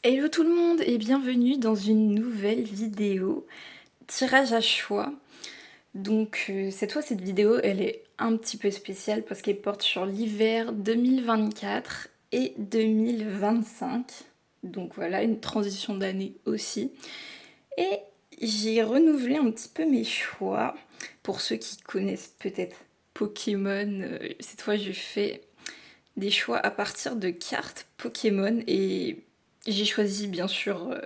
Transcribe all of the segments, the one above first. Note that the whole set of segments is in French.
Hello tout le monde et bienvenue dans une nouvelle vidéo tirage à choix. Donc cette fois cette vidéo elle est un petit peu spéciale parce qu'elle porte sur l'hiver 2024 et 2025. Donc voilà, une transition d'année aussi. Et j'ai renouvelé un petit peu mes choix. Pour ceux qui connaissent peut-être Pokémon, cette fois je fais des choix à partir de cartes Pokémon et j'ai choisi bien sûr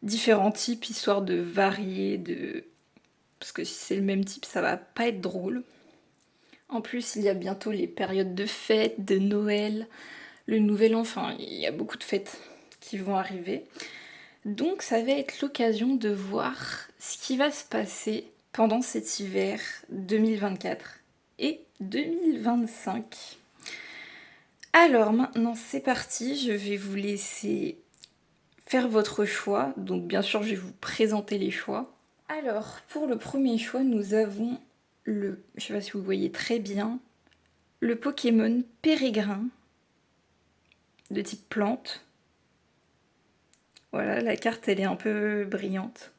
différents types histoire de varier, parce que si c'est le même type ça va pas être drôle. En plus il y a bientôt les périodes de fêtes, de Noël, le nouvel an, enfin il y a beaucoup de fêtes qui vont arriver. Donc ça va être l'occasion de voir ce qui va se passer pendant cet hiver 2024 et 2025. Alors maintenant c'est parti, je vais vous laisser faire votre choix. Donc bien sûr je vais vous présenter les choix. Alors pour le premier choix nous avons je sais pas si vous voyez très bien, le Pokémon Pérégrin de type plante. Voilà, la carte elle est un peu brillante.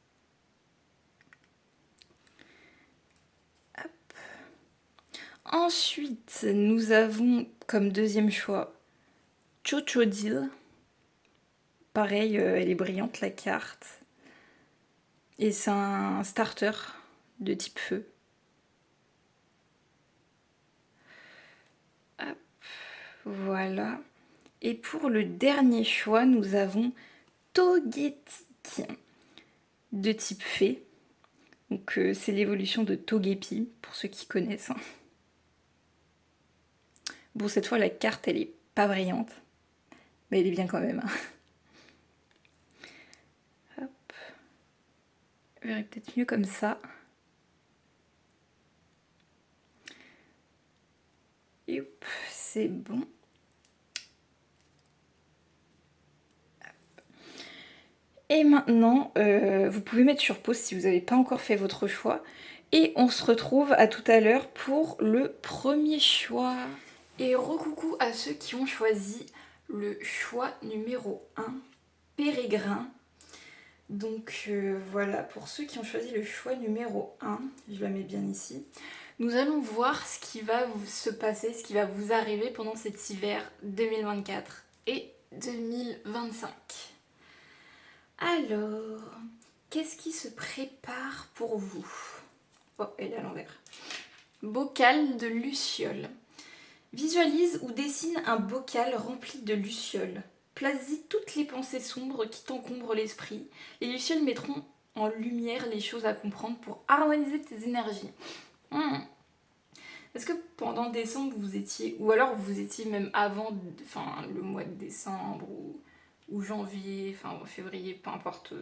Hop. Ensuite nous avons comme deuxième choix Chochodile. Pareil, elle est brillante la carte. Et c'est un starter de type feu. Hop, voilà. Et pour le dernier choix, nous avons Togetic de type fée. Donc c'est l'évolution de Togepi, pour ceux qui connaissent. Bon, cette fois, la carte, elle est pas brillante. Mais elle est bien quand même. Hop. Je verrai peut-être mieux comme ça. Et hop, c'est bon. Et maintenant, vous pouvez mettre sur pause si vous n'avez pas encore fait votre choix. Et on se retrouve à tout à l'heure pour le premier choix. Et recoucou à ceux qui ont choisi le choix numéro 1, Pérégrin. Donc voilà, pour ceux qui ont choisi le choix numéro 1, je la mets bien ici, nous allons voir ce qui va se passer, ce qui va vous arriver pendant cet hiver 2024 et 2025. Alors, qu'est-ce qui se prépare pour vous? Oh, elle est à l'envers. Bocal de lucioles. Visualise ou dessine un bocal rempli de lucioles. Place-y toutes les pensées sombres qui t'encombrent l'esprit. Les lucioles mettront en lumière les choses à comprendre pour harmoniser tes énergies. Est-ce que pendant décembre vous étiez, ou alors vous étiez même avant, enfin le mois de décembre ou janvier, enfin février, peu importe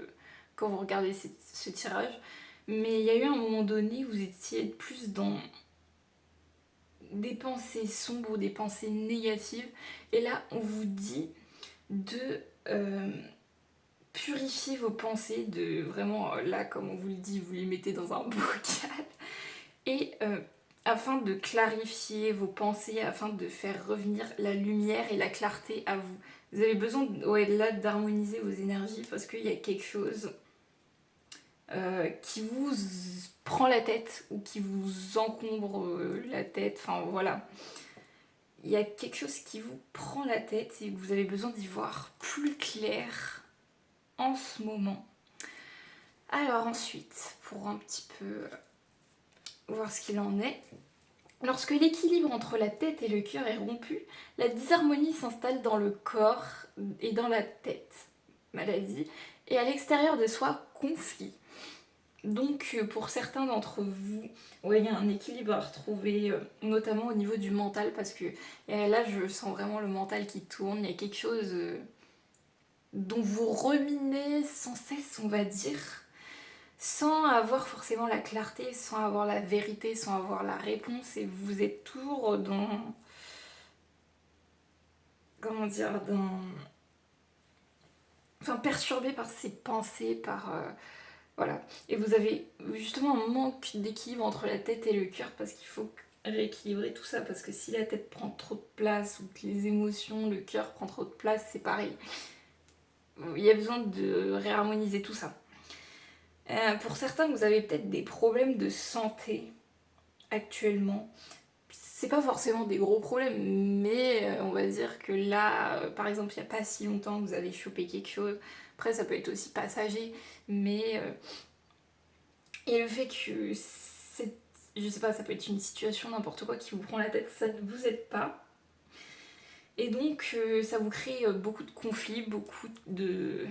quand vous regardez ce tirage, mais il y a eu un moment donné où vous étiez plus dans des pensées sombres ou des pensées négatives, et là on vous dit de purifier vos pensées, de vraiment, là comme on vous le dit, vous les mettez dans un bocal, et afin de clarifier vos pensées, afin de faire revenir la lumière et la clarté à vous. Vous avez besoin là d'harmoniser vos énergies parce qu'il y a quelque chose qui vous prend la tête ou qui vous encombre la tête, enfin voilà. Il y a quelque chose qui vous prend la tête et vous avez besoin d'y voir plus clair en ce moment. Alors ensuite, pour un petit peu voir ce qu'il en est, lorsque l'équilibre entre la tête et le cœur est rompu, la disharmonie s'installe dans le corps et dans la tête, maladie, et à l'extérieur de soi, conflit. Donc pour certains d'entre vous, ouais, il y a un équilibre à retrouver, notamment au niveau du mental, parce que là je sens vraiment le mental qui tourne, il y a quelque chose dont vous ruminez sans cesse, on va dire, sans avoir forcément la clarté, sans avoir la vérité, sans avoir la réponse, et vous êtes toujours dans... comment dire, dans... enfin perturbé par ces pensées, par... voilà. Et vous avez justement un manque d'équilibre entre la tête et le cœur parce qu'il faut rééquilibrer tout ça, parce que si la tête prend trop de place ou que les émotions, le cœur prend trop de place, c'est pareil. il y a besoin de réharmoniser tout ça. Pour certains, vous avez peut-être des problèmes de santé actuellement. C'est pas forcément des gros problèmes, mais on va dire que là, par exemple, il n'y a pas si longtemps, vous avez chopé quelque chose. Après, ça peut être aussi passager, mais et le fait que je sais pas, ça peut être une situation, n'importe quoi qui vous prend la tête, ça ne vous aide pas. Et donc, ça vous crée beaucoup de conflits, beaucoup de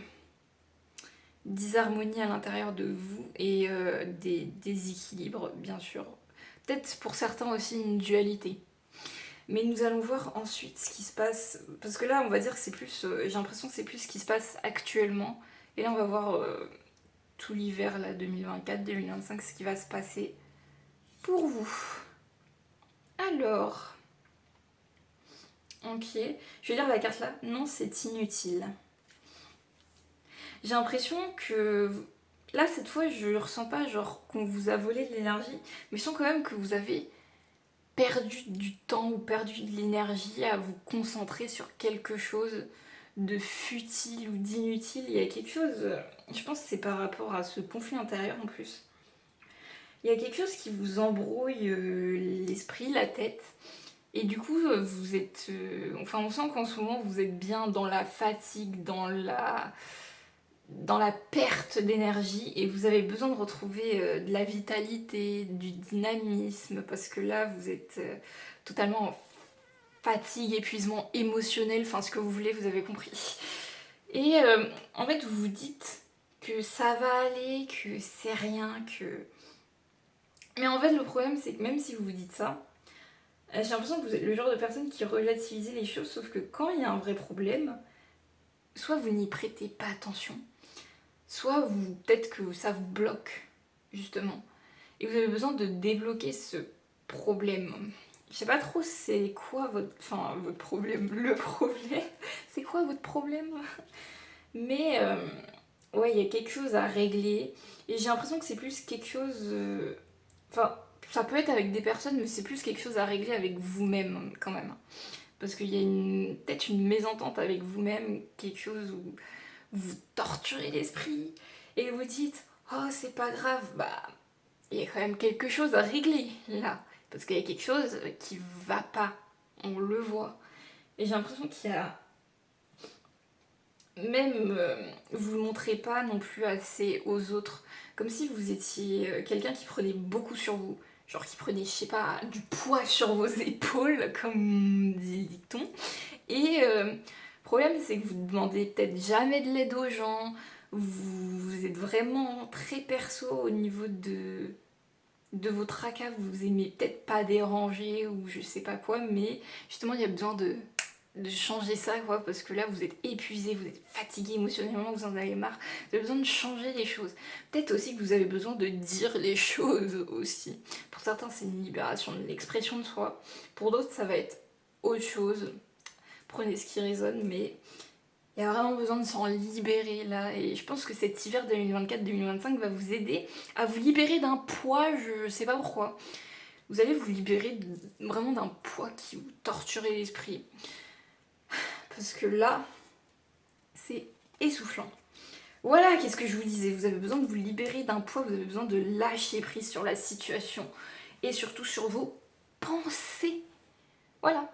disharmonie à l'intérieur de vous et des déséquilibres, bien sûr. Peut-être pour certains aussi une dualité. Mais nous allons voir ensuite ce qui se passe, parce que là on va dire que c'est plus, j'ai l'impression que c'est plus ce qui se passe actuellement. Et là on va voir tout l'hiver là 2024-2025 ce qui va se passer pour vous. Alors, ok, je vais lire la carte là. Non, c'est inutile. J'ai l'impression que là cette fois je ressens pas genre qu'on vous a volé de l'énergie, mais je sens quand même que vous avez perdu du temps ou perdu de l'énergie à vous concentrer sur quelque chose de futile ou d'inutile. Il y a quelque chose, je pense que c'est par rapport à ce conflit intérieur en plus. Il y a quelque chose qui vous embrouille l'esprit, la tête. Et du coup, vous êtes... enfin, on sent qu'en ce moment, vous êtes bien dans la fatigue, dans la perte d'énergie et vous avez besoin de retrouver de la vitalité, du dynamisme parce que là vous êtes totalement en fatigue, épuisement émotionnel, enfin ce que vous voulez, vous avez compris. Et en fait vous vous dites que ça va aller, que c'est rien, que... Mais en fait le problème c'est que même si vous vous dites ça, j'ai l'impression que vous êtes le genre de personne qui relativise les choses, sauf que quand il y a un vrai problème, soit vous n'y prêtez pas attention, soit peut-être que ça vous bloque, justement. Et vous avez besoin de débloquer ce problème. Je sais pas trop c'est quoi votre problème. Le problème, c'est quoi votre problème? Mais ouais, il y a quelque chose à régler. Et j'ai l'impression que c'est plus quelque chose... Enfin, ça peut être avec des personnes, mais c'est plus quelque chose à régler avec vous-même, quand même. Parce qu'il y a peut-être une mésentente avec vous-même, quelque chose où vous torturez l'esprit et vous dites oh c'est pas grave, bah il y a quand même quelque chose à régler là parce qu'il y a quelque chose qui va pas, on le voit. Et j'ai l'impression qu'il y a même vous le montrez pas non plus assez aux autres, comme si vous étiez quelqu'un qui prenait beaucoup sur vous, genre qui prenait je sais pas du poids sur vos épaules comme dit le dicton. Et le problème, c'est que vous ne demandez peut-être jamais de l'aide aux gens, vous êtes vraiment très perso au niveau de vos tracas, vous aimez peut-être pas déranger ou je sais pas quoi, mais justement, il y a besoin de changer ça, quoi, parce que là, vous êtes épuisé, vous êtes fatigué émotionnellement, vous en avez marre, vous avez besoin de changer les choses. Peut-être aussi que vous avez besoin de dire les choses aussi. Pour certains, c'est une libération de l'expression de soi. Pour d'autres, ça va être autre chose. Prenez ce qui résonne, mais il y a vraiment besoin de s'en libérer là. Et je pense que cet hiver 2024-2025 va vous aider à vous libérer d'un poids, je sais pas pourquoi. Vous allez vous libérer vraiment d'un poids qui vous torturait l'esprit. Parce que là, c'est essoufflant. Voilà, qu'est-ce que je vous disais, vous avez besoin de vous libérer d'un poids, vous avez besoin de lâcher prise sur la situation. Et surtout sur vos pensées. Voilà.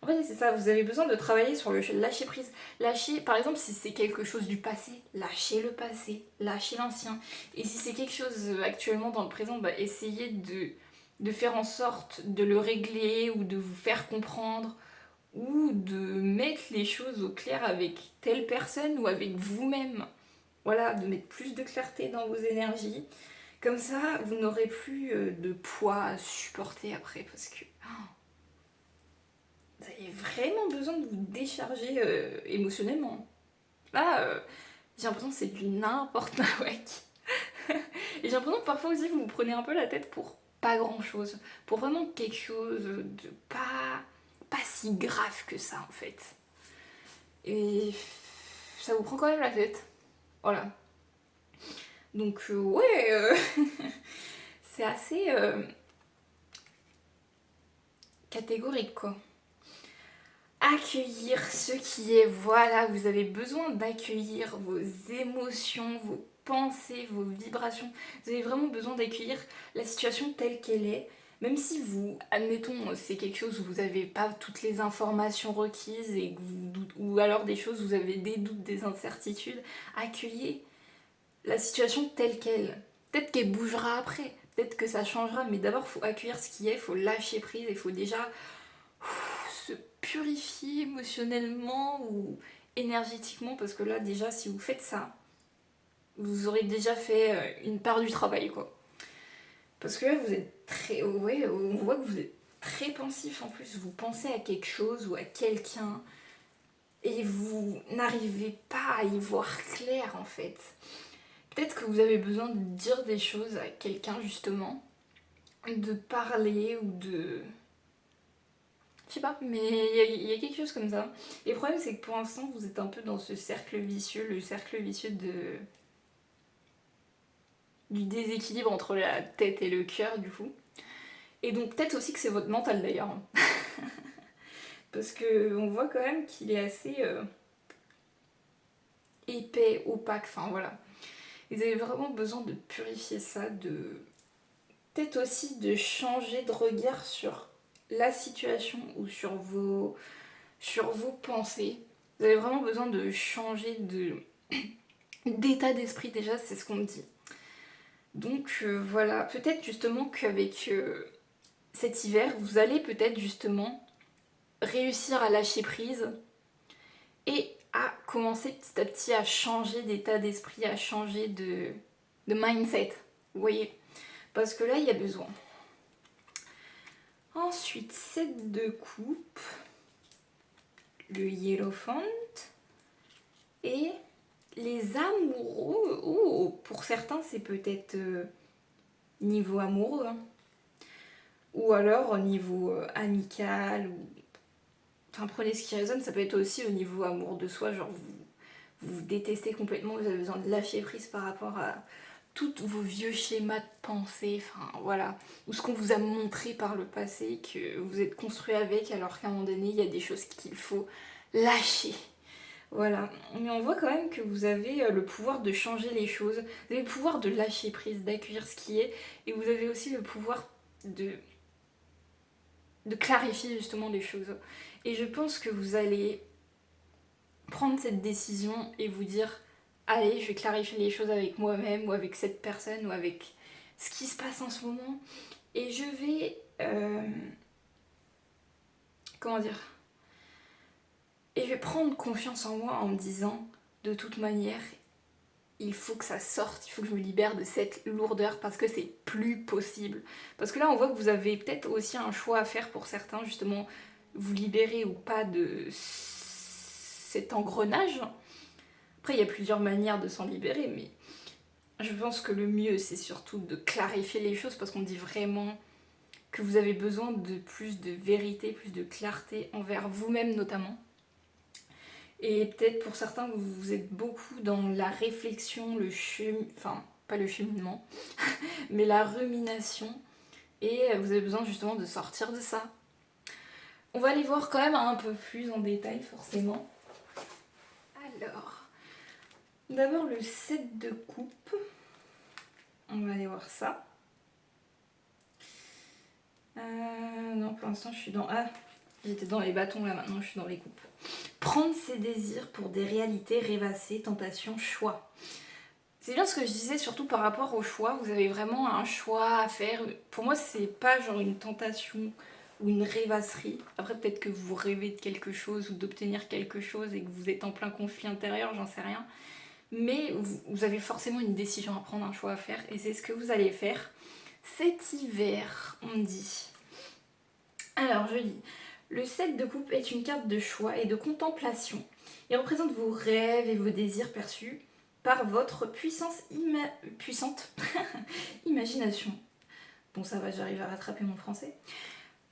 En fait, c'est ça, vous avez besoin de travailler sur le lâcher prise. Lâcher, par exemple, si c'est quelque chose du passé, lâchez le passé, lâchez l'ancien. Et si c'est quelque chose actuellement dans le présent, bah, essayez de faire en sorte de le régler ou de vous faire comprendre ou de mettre les choses au clair avec telle personne ou avec vous-même. Voilà, de mettre plus de clarté dans vos énergies. Comme ça, vous n'aurez plus de poids à supporter après parce que vous avez vraiment besoin de vous décharger émotionnellement. Là, j'ai l'impression que c'est du n'importe quoi. Et j'ai l'impression que parfois aussi vous vous prenez un peu la tête pour pas grand chose. Pour vraiment quelque chose de pas si grave que ça en fait. Et ça vous prend quand même la tête. Voilà. Donc ouais, c'est assez catégorique quoi. accueillir ce qui est, voilà, vous avez besoin d'accueillir vos émotions, vos pensées, vos vibrations. Vous avez vraiment besoin d'accueillir la situation telle qu'elle est. Même si vous, admettons, c'est quelque chose où vous n'avez pas toutes les informations requises et que ou alors des choses où vous avez des doutes, des incertitudes, accueillez la situation telle qu'elle. Peut-être qu'elle bougera après, peut-être que ça changera, mais d'abord, il faut accueillir ce qui est, il faut lâcher prise, il faut déjà se purifier émotionnellement ou énergétiquement, parce que là, déjà, si vous faites ça, vous aurez déjà fait une part du travail, quoi. Parce que là, vous êtes très... Ouais, on voit que vous êtes très pensif en plus. Vous pensez à quelque chose ou à quelqu'un et vous n'arrivez pas à y voir clair, en fait. Peut-être que vous avez besoin de dire des choses à quelqu'un, justement, de parler ou de... Je sais pas, mais il y a quelque chose comme ça. Et le problème, c'est que pour l'instant, vous êtes un peu dans ce cercle vicieux, le cercle vicieux du déséquilibre entre la tête et le cœur, du coup. Et donc, peut-être aussi que c'est votre mental, d'ailleurs. Parce que on voit quand même qu'il est assez épais, opaque, enfin voilà. Vous avez vraiment besoin de purifier ça, de... Peut-être aussi de changer de regard sur la situation ou sur vos pensées. Vous avez vraiment besoin de changer d'état d'esprit déjà, c'est ce qu'on me dit. Donc voilà, peut-être justement qu'avec cet hiver, vous allez peut-être justement réussir à lâcher prise et à commencer petit à petit à changer d'état d'esprit, à changer de mindset. Vous voyez? Parce que là, il y a besoin. Ensuite, 7 de coupe, le Hiérophante et les amoureux. Oh, pour certains, c'est peut-être niveau amoureux, hein. Ou alors au niveau amical. Enfin, prenez ce qui résonne, ça peut être aussi au niveau amour de soi, genre vous vous détestez complètement, vous avez besoin de lâcher prise par rapport à tous vos vieux schémas de pensée, enfin voilà, ou ce qu'on vous a montré par le passé, que vous êtes construit avec, alors qu'à un moment donné, il y a des choses qu'il faut lâcher. Voilà, mais on voit quand même que vous avez le pouvoir de changer les choses, vous avez le pouvoir de lâcher prise, d'accueillir ce qui est, et vous avez aussi le pouvoir de clarifier justement les choses. Et je pense que vous allez prendre cette décision et vous dire allez, je vais clarifier les choses avec moi-même ou avec cette personne ou avec ce qui se passe en ce moment. Et je vais... comment dire? Et je vais prendre confiance en moi en me disant de toute manière, il faut que ça sorte, il faut que je me libère de cette lourdeur parce que c'est plus possible. Parce que là, on voit que vous avez peut-être aussi un choix à faire pour certains, justement, vous libérer ou pas de cet engrenage. Après, il y a plusieurs manières de s'en libérer, mais je pense que le mieux, c'est surtout de clarifier les choses parce qu'on dit vraiment que vous avez besoin de plus de vérité, plus de clarté envers vous-même notamment. Et peut-être pour certains, vous êtes beaucoup dans la réflexion, enfin, pas le cheminement, mais la rumination. Et vous avez besoin justement de sortir de ça. On va aller voir quand même un peu plus en détail, forcément. Alors, d'abord le 7 de coupe. On va aller voir ça. Non, pour l'instant, je suis dans... Ah, j'étais dans les bâtons, là, maintenant, je suis dans les coupes. Prendre ses désirs pour des réalités rêvassées, tentations, choix. C'est bien ce que je disais, surtout par rapport au choix. Vous avez vraiment un choix à faire. Pour moi, c'est pas genre une tentation ou une rêvasserie. Après, peut-être que vous rêvez de quelque chose ou d'obtenir quelque chose et que vous êtes en plein conflit intérieur, j'en sais rien. Mais vous avez forcément une décision à prendre, un choix à faire. Et c'est ce que vous allez faire cet hiver, on dit. Alors, je dis, le 7 de coupe est une carte de choix et de contemplation. Il représente vos rêves et vos désirs perçus par votre puissante imagination. Bon, ça va, j'arrive à rattraper mon français.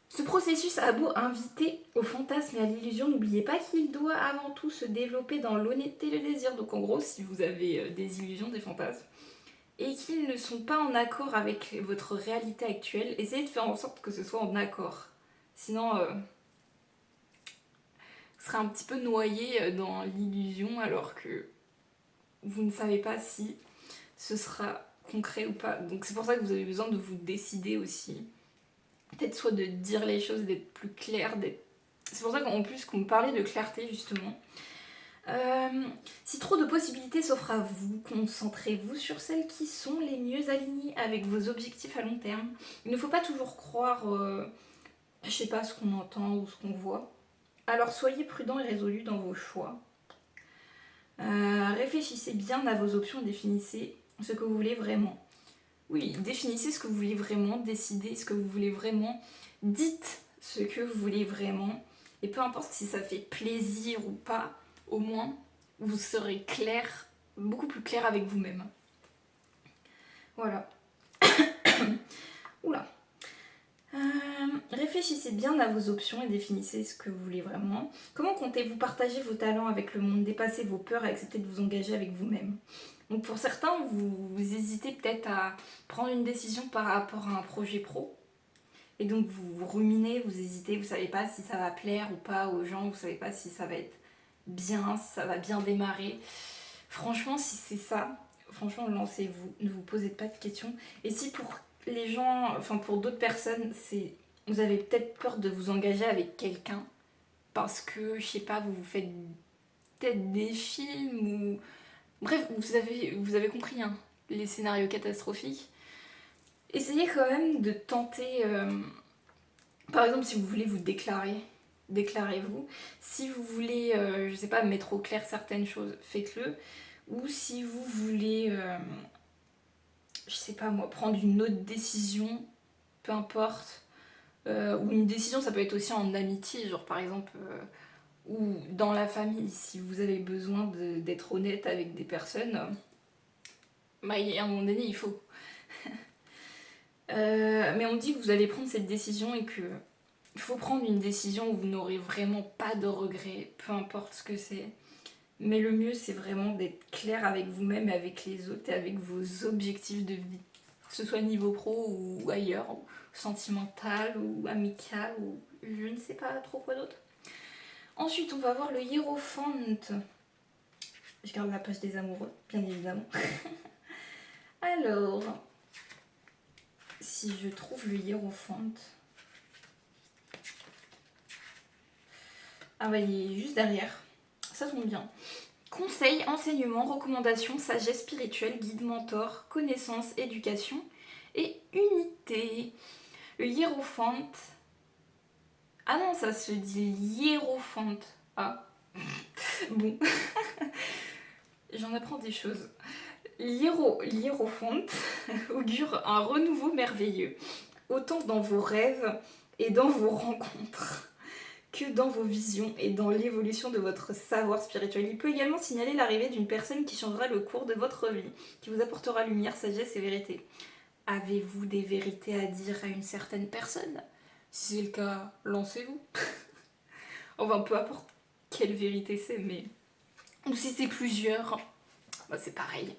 Ce processus a beau inviter au fantasme et à l'illusion, n'oubliez pas qu'il doit avant tout se développer dans l'honnêteté et le désir. Donc en gros, si vous avez des illusions, des fantasmes, et qu'ils ne sont pas en accord avec votre réalité actuelle, essayez de faire en sorte que ce soit en accord. Sinon, serez un petit peu noyé dans l'illusion alors que vous ne savez pas si ce sera concret ou pas. Donc c'est pour ça que vous avez besoin de vous décider aussi. Peut-être soit de dire les choses, d'être plus clair, d'être... C'est pour ça qu'en plus qu'on me parlait de clarté justement. Si trop de possibilités s'offrent à vous, concentrez-vous sur celles qui sont les mieux alignées avec vos objectifs à long terme. Il ne faut pas toujours croire, je sais pas, ce qu'on entend ou ce qu'on voit. Alors soyez prudent et résolu dans vos choix. Réfléchissez bien à vos options et définissez ce que vous voulez vraiment. Oui, définissez ce que vous voulez vraiment, décidez ce que vous voulez vraiment, dites ce que vous voulez vraiment, et peu importe si ça fait plaisir ou pas, au moins vous serez clair, beaucoup plus clair avec vous-même. Voilà. Oula. Réfléchissez bien à vos options et définissez ce que vous voulez vraiment. Comment comptez-vous partager vos talents avec le monde, dépasser vos peurs et accepter de vous engager avec vous-même? Donc pour certains, vous hésitez peut-être à prendre une décision par rapport à un projet pro. Et donc vous ruminez, vous hésitez, vous savez pas si ça va plaire ou pas aux gens, vous savez pas si ça va être bien, si ça va bien démarrer. Franchement, si c'est ça, franchement, lancez-vous, ne vous posez pas de questions. Et si pour les gens, enfin pour d'autres personnes, c'est vous avez peut-être peur de vous engager avec quelqu'un parce que, je sais pas, vous vous faites peut-être des films ou... Bref, vous avez compris, hein, les scénarios catastrophiques. Essayez quand même de tenter... par exemple, si vous voulez vous déclarer, déclarez-vous. Si vous voulez, je sais pas, mettre au clair certaines choses, faites-le. Ou si vous voulez, je sais pas moi, prendre une autre décision, peu importe. Ou une décision, ça peut être aussi en amitié, genre par exemple, ou dans la famille, si vous avez besoin d'être honnête avec des personnes, bah, à un moment donné, il faut. Mais on dit que vous allez prendre cette décision et que il faut prendre une décision où vous n'aurez vraiment pas de regrets, peu importe ce que c'est. Mais le mieux, c'est vraiment d'être clair avec vous-même et avec les autres et avec vos objectifs de vie. Que ce soit niveau pro ou ailleurs, ou sentimental ou amical ou je ne sais pas trop quoi d'autre. Ensuite, on va voir le Hiérophante. Je garde la page des amoureux, bien évidemment. Alors, si je trouve le Hiérophante... Ah bah il est juste derrière. Ça tombe bien. Conseils, enseignements, recommandations, sagesse spirituelle, guide, mentor, connaissance, éducation et unité. Le hiérophante. Ah non, ça se dit hiérophante. Ah. Bon. J'en apprends des choses. L'hiérophante augure un renouveau merveilleux, autant dans vos rêves et dans vos rencontres que dans vos visions et dans l'évolution de votre savoir spirituel. Il peut également signaler l'arrivée d'une personne qui changera le cours de votre vie, qui vous apportera lumière, sagesse et vérité. Avez-vous des vérités à dire à une certaine personne? Si c'est le cas, lancez-vous. Enfin, peu importe quelle vérité c'est, mais... Ou si c'est plusieurs, bah c'est pareil.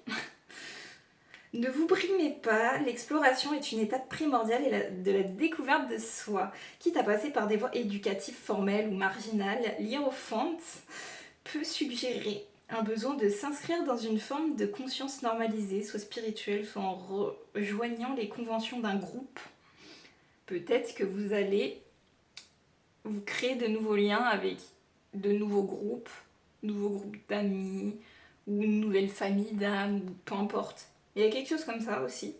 Ne vous brimez pas, l'exploration est une étape primordiale de la découverte de soi. Quitte à passer par des voies éducatives formelles ou marginales, l'hiérophante peut suggérer un besoin de s'inscrire dans une forme de conscience normalisée, soit spirituelle, soit en rejoignant les conventions d'un groupe. Peut-être que vous allez vous créer de nouveaux liens avec de nouveaux groupes d'amis, ou une nouvelle famille d'âmes, ou peu importe. Il y a quelque chose comme ça aussi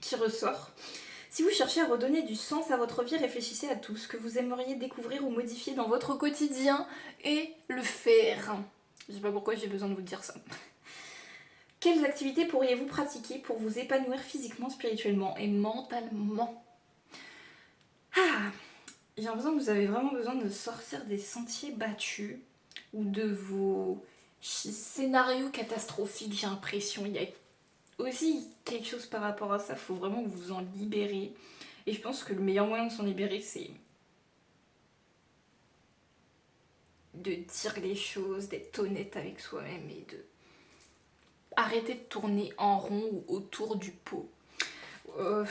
qui ressort. Si vous cherchez à redonner du sens à votre vie, réfléchissez à tout ce que vous aimeriez découvrir ou modifier dans votre quotidien et le faire. Je sais pas pourquoi j'ai besoin de vous dire ça. Quelles activités pourriez-vous pratiquer pour vous épanouir physiquement, spirituellement et mentalement? Ah, j'ai l'impression que vous avez vraiment besoin de sortir des sentiers battus ou de vos scénarios catastrophiques, j'ai l'impression. Il y a aussi quelque chose par rapport à ça, il faut vraiment que vous vous en libérez. Et je pense que le meilleur moyen de s'en libérer, c'est de dire les choses, d'être honnête avec soi-même et de arrêter de tourner en rond ou autour du pot. Bah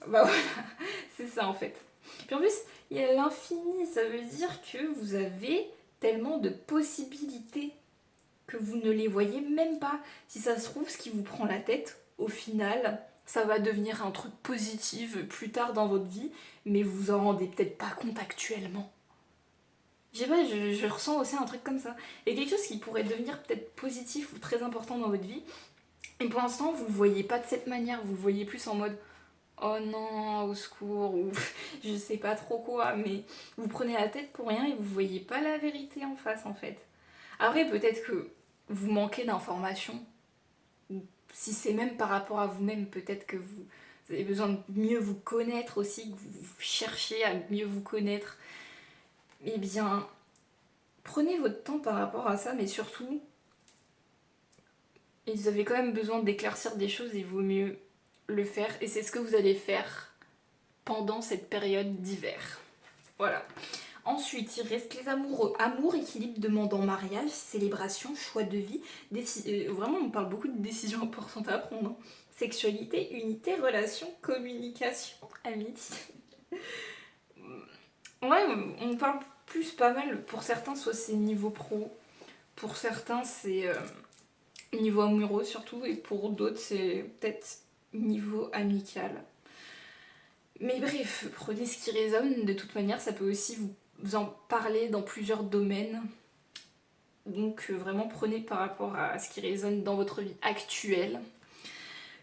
voilà, c'est ça en fait. Puis en plus, il y a l'infini, ça veut dire que vous avez tellement de possibilités que vous ne les voyez même pas. Si ça se trouve, ce qui vous prend la tête, au final, ça va devenir un truc positif plus tard dans votre vie, mais vous en rendez peut-être pas compte actuellement. Je sais pas, je ressens aussi un truc comme ça. Et quelque chose qui pourrait devenir peut-être positif ou très important dans votre vie, et pour l'instant, vous le voyez pas de cette manière, vous le voyez plus en mode oh non, au secours, ou je sais pas trop quoi, mais vous prenez la tête pour rien et vous voyez pas la vérité en face en fait. Après, peut-être que vous manquez d'informations, ou si c'est même par rapport à vous-même, peut-être que vous avez besoin de mieux vous connaître aussi, que vous cherchez à mieux vous connaître. Eh bien, prenez votre temps par rapport à ça, mais surtout, vous avez quand même besoin d'éclaircir des choses, il vaut mieux le faire, et c'est ce que vous allez faire pendant cette période d'hiver. Voilà. Ensuite, il reste les amoureux. Amour, équilibre demandant mariage, célébration, choix de vie. Vraiment, on parle beaucoup de décisions importantes à prendre. Hein. Sexualité, unité, relation, communication, amitié. Ouais, on parle plus pas mal. Pour certains, soit c'est niveau pro. Pour certains, c'est niveau amoureux surtout. Et pour d'autres, c'est peut-être niveau amical. Mais bref, prenez ce qui résonne. De toute manière, ça peut aussi vous en parler dans plusieurs domaines. Donc vraiment prenez par rapport à ce qui résonne dans votre vie actuelle.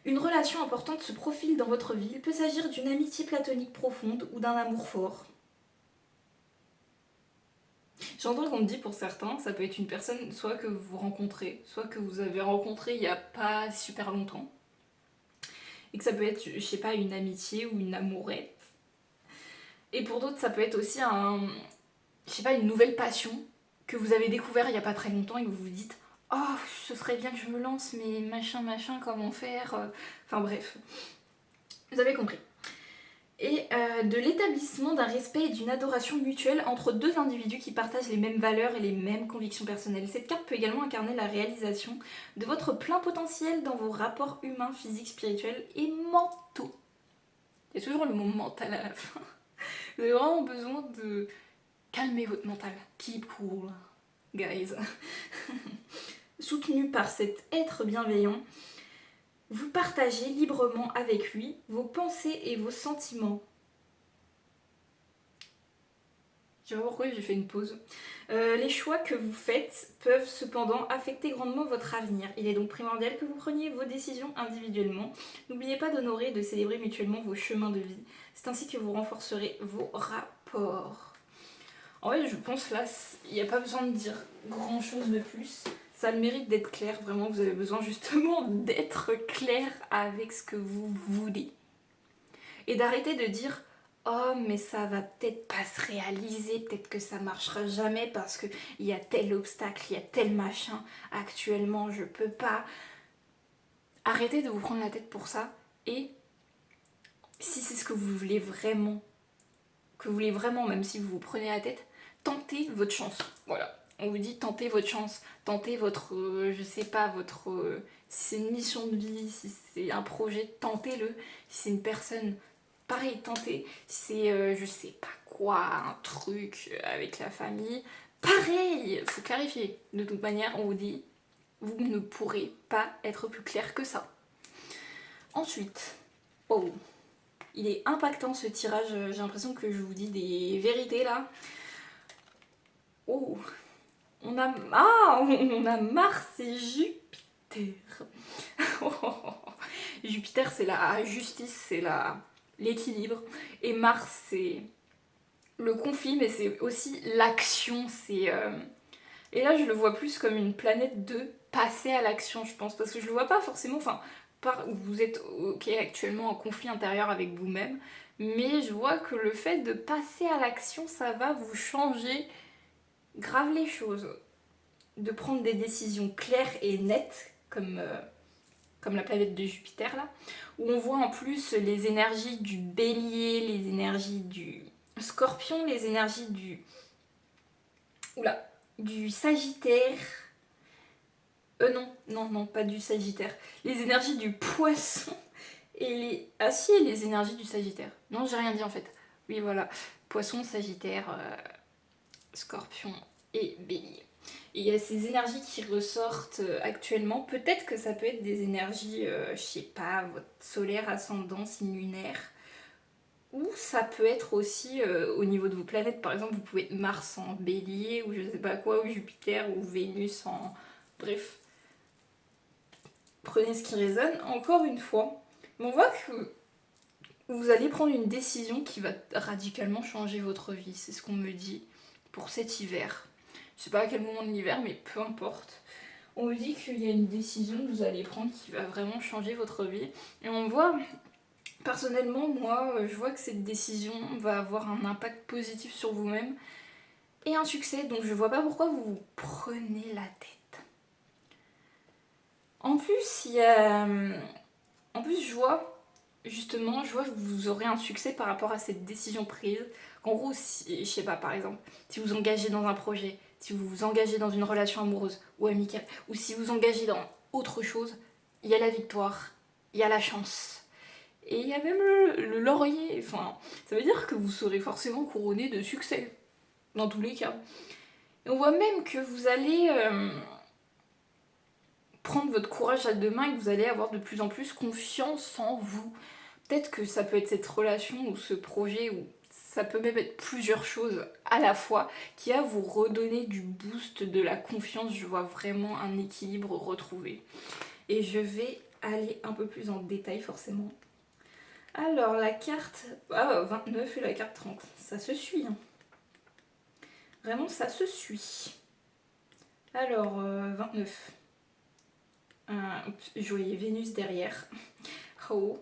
Une relation importante se profile dans votre vie. Il peut s'agir d'une amitié platonique profonde ou d'un amour fort. J'entends qu'on me dit pour certains, ça peut être une personne soit que vous rencontrez, soit que vous avez rencontré il n'y a pas super longtemps. Et que ça peut être, je sais pas, une amitié ou une amourette. Et pour d'autres, ça peut être aussi je sais pas, une nouvelle passion que vous avez découvert il n'y a pas très longtemps et que vous vous dites oh, ce serait bien que je me lance, mais machin, comment faire Enfin bref, vous avez compris. Et de l'établissement d'un respect et d'une adoration mutuelle entre deux individus qui partagent les mêmes valeurs et les mêmes convictions personnelles. Cette carte peut également incarner la réalisation de votre plein potentiel dans vos rapports humains, physiques, spirituels et mentaux. Il y a toujours le mot mental à la fin. Vous avez vraiment besoin de calmer votre mental. Keep cool, guys. Soutenu par cet être bienveillant, vous partagez librement avec lui vos pensées et vos sentiments. Je sais pas pourquoi j'ai fait une pause. Les choix que vous faites peuvent cependant affecter grandement votre avenir. Il est donc primordial que vous preniez vos décisions individuellement. N'oubliez pas d'honorer et de célébrer mutuellement vos chemins de vie. C'est ainsi que vous renforcerez vos rapports. En fait, je pense là, il n'y a pas besoin de dire grand chose de plus. Ça a le mérite d'être clair. Vraiment, vous avez besoin justement d'être clair avec ce que vous voulez. Et d'arrêter de dire oh, mais ça va peut-être pas se réaliser, peut-être que ça marchera jamais parce qu'il y a tel obstacle, il y a tel machin. Actuellement, je peux pas. Arrêtez de vous prendre la tête pour ça. Et si c'est ce que vous voulez vraiment, même si vous vous prenez la tête, tentez votre chance. Voilà. On vous dit tentez votre chance, tentez votre, je sais pas, votre, si c'est une mission de vie, si c'est un projet, tentez-le. Si c'est une personne, pareil, tentez. Si c'est, je sais pas quoi, un truc avec la famille, pareil, faut clarifier. De toute manière, on vous dit, vous ne pourrez pas être plus clair que ça. Ensuite, oh, il est impactant ce tirage, j'ai l'impression que je vous dis des vérités là. Oh, on a Mars et Jupiter. Jupiter c'est la justice, c'est l'équilibre. Et Mars c'est le conflit, mais c'est aussi l'action. Et là je le vois plus comme une planète de passer à l'action, je pense. Parce que je le vois pas forcément, vous êtes ok actuellement en conflit intérieur avec vous-même. Mais je vois que le fait de passer à l'action, ça va vous changer grave les choses, de prendre des décisions claires et nettes, comme la planète de Jupiter là, où on voit en plus les énergies du bélier, les énergies du scorpion, les énergies du sagittaire, non, pas du sagittaire, les énergies du poisson, les énergies du sagittaire, non j'ai rien dit en fait, oui voilà, poisson, sagittaire, scorpion, et Bélier. Et il y a ces énergies qui ressortent actuellement. Peut-être que ça peut être des énergies, je sais pas, votre solaire, ascendant, signe lunaire. Ou ça peut être aussi au niveau de vos planètes. Par exemple, vous pouvez être Mars en Bélier, ou je sais pas quoi, ou Jupiter, ou Vénus en... Bref, prenez ce qui résonne. Encore une fois, on voit que vous allez prendre une décision qui va radicalement changer votre vie. C'est ce qu'on me dit pour cet hiver. Je sais pas à quel moment de l'hiver, mais peu importe. On me dit qu'il y a une décision que vous allez prendre qui va vraiment changer votre vie. Et on voit, personnellement, moi, je vois que cette décision va avoir un impact positif sur vous-même et un succès. Donc je vois pas pourquoi vous vous prenez la tête. En plus, il y a... En plus, je vois que vous aurez un succès par rapport à cette décision prise. En gros, si, je sais pas, par exemple, si vous engagez dans un projet, si vous vous engagez dans une relation amoureuse ou amicale, ou si vous engagez dans autre chose, il y a la victoire, il y a la chance. Et il y a même le laurier. Enfin, ça veut dire que vous serez forcément couronné de succès, dans tous les cas. Et on voit même que vous allez prendre votre courage à deux mains et que vous allez avoir de plus en plus confiance en vous. Peut-être que ça peut être cette relation ou ce projet, ou ça peut même être plusieurs choses à la fois qui va vous redonner du boost, de la confiance. Je vois vraiment un équilibre retrouvé. Et je vais aller un peu plus en détail forcément. Alors la carte 29 et la carte 30, ça se suit. Hein. Vraiment ça se suit. Alors 29. Je voyais Vénus derrière. Oh.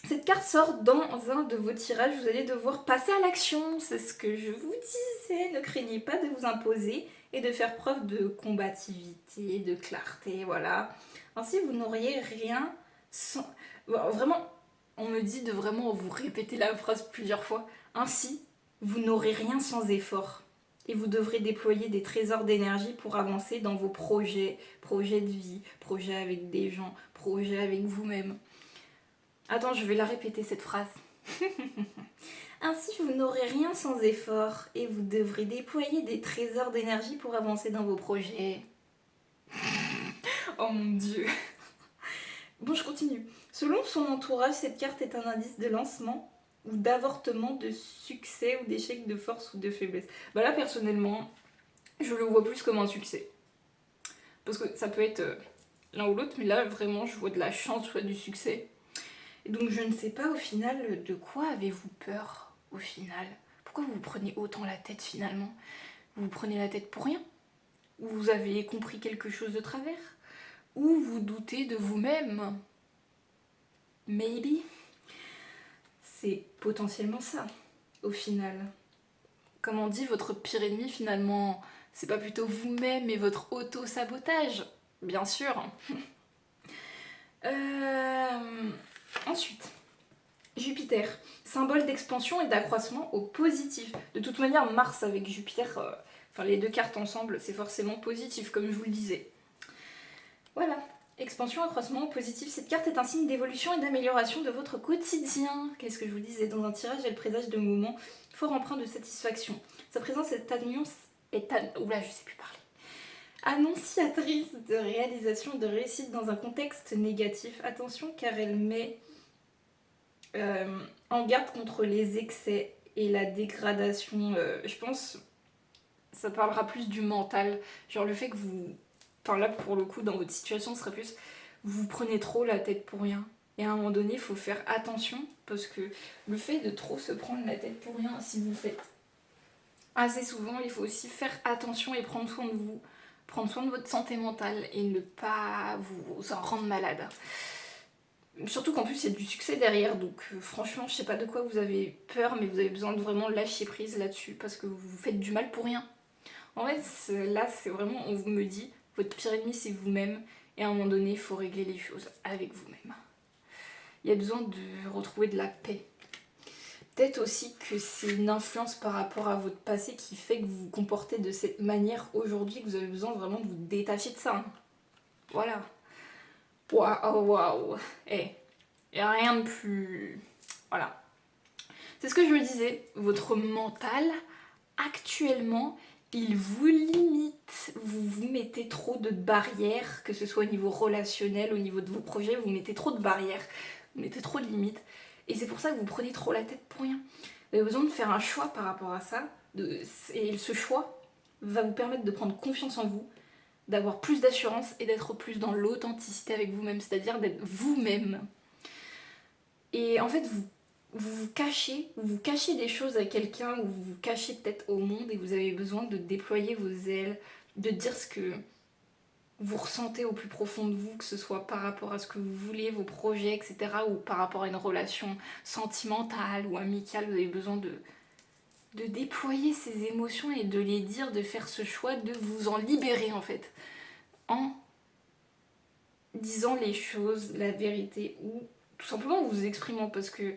Cette carte sort dans un de vos tirages, vous allez devoir passer à l'action, c'est ce que je vous disais, ne craignez pas de vous imposer et de faire preuve de combativité, de clarté, voilà. Ainsi vous n'auriez rien sans... Bon, vraiment, on me dit de vraiment vous répéter la phrase plusieurs fois. Ainsi, vous n'aurez rien sans effort. Et vous devrez déployer des trésors d'énergie pour avancer dans vos projets, projets de vie, projets avec des gens, projets avec vous-même. Attends, je vais la répéter cette phrase. Ainsi, vous n'aurez rien sans effort et vous devrez déployer des trésors d'énergie pour avancer dans vos projets. Oh mon dieu. Bon, je continue. Selon son entourage, cette carte est un indice de lancement ou d'avortement, de succès ou d'échec, de force ou de faiblesse. Bah là, personnellement, je le vois plus comme un succès. Parce que ça peut être l'un ou l'autre, mais là, vraiment, je vois de la chance, je vois du succès. Et donc je ne sais pas au final de quoi avez-vous peur au final. Pourquoi vous vous prenez autant la tête finalement? Vous vous prenez la tête pour rien? Ou vous avez compris quelque chose de travers? Ou vous doutez de vous-même? Maybe. C'est potentiellement ça au final. Comme on dit, votre pire ennemi finalement, c'est pas plutôt vous-même et votre auto-sabotage? Bien sûr. Ensuite, Jupiter, symbole d'expansion et d'accroissement au positif. De toute manière, Mars avec Jupiter, enfin les deux cartes ensemble, c'est forcément positif, comme je vous le disais. Voilà, expansion, accroissement, positif. Cette carte est un signe d'évolution et d'amélioration de votre quotidien. Qu'est-ce que je vous disais? Dans un tirage, elle présage de moments fort empreints de satisfaction. Sa présence est Oula, je sais plus parler. Annonciatrice de réalisation de réussite dans un contexte négatif. Attention, car elle met en garde contre les excès et la dégradation. Je pense ça parlera plus du mental. Genre le fait que vous... Enfin là pour le coup dans votre situation ce serait plus vous vous prenez trop la tête pour rien. Et à un moment donné il faut faire attention parce que le fait de trop se prendre la tête pour rien, si vous le faites assez souvent, il faut aussi faire attention et prendre soin de vous. Prendre soin de votre santé mentale et ne pas vous en rendre malade. Surtout qu'en plus il y a du succès derrière, donc franchement je sais pas de quoi vous avez peur, mais vous avez besoin de vraiment lâcher prise là-dessus parce que vous faites du mal pour rien. En fait là c'est vraiment, on vous me dit, votre pire ennemi c'est vous-même et à un moment donné il faut régler les choses avec vous-même. Il y a besoin de retrouver de la paix. Peut-être aussi que c'est une influence par rapport à votre passé qui fait que vous vous comportez de cette manière aujourd'hui, que vous avez besoin vraiment de vous détacher de ça. Hein. Voilà. Waouh. Eh, il n'y a rien de plus... Voilà. C'est ce que je me disais, votre mental actuellement, il vous limite, vous vous mettez trop de barrières, que ce soit au niveau relationnel, au niveau de vos projets, vous mettez trop de barrières, vous mettez trop de limites, et c'est pour ça que vous prenez trop la tête pour rien. Vous avez besoin de faire un choix par rapport à ça, et ce choix va vous permettre de prendre confiance en vous, d'avoir plus d'assurance et d'être plus dans l'authenticité avec vous-même, c'est-à-dire d'être vous-même. Et en fait, vous vous cachez des choses à quelqu'un, ou vous vous cachez peut-être au monde, et vous avez besoin de déployer vos ailes, de dire ce que vous ressentez au plus profond de vous, que ce soit par rapport à ce que vous voulez, vos projets, etc., ou par rapport à une relation sentimentale ou amicale. Vous avez besoin de déployer ces émotions et de les dire, de faire ce choix, de vous en libérer en fait, en disant les choses, la vérité, ou tout simplement vous exprimant, parce que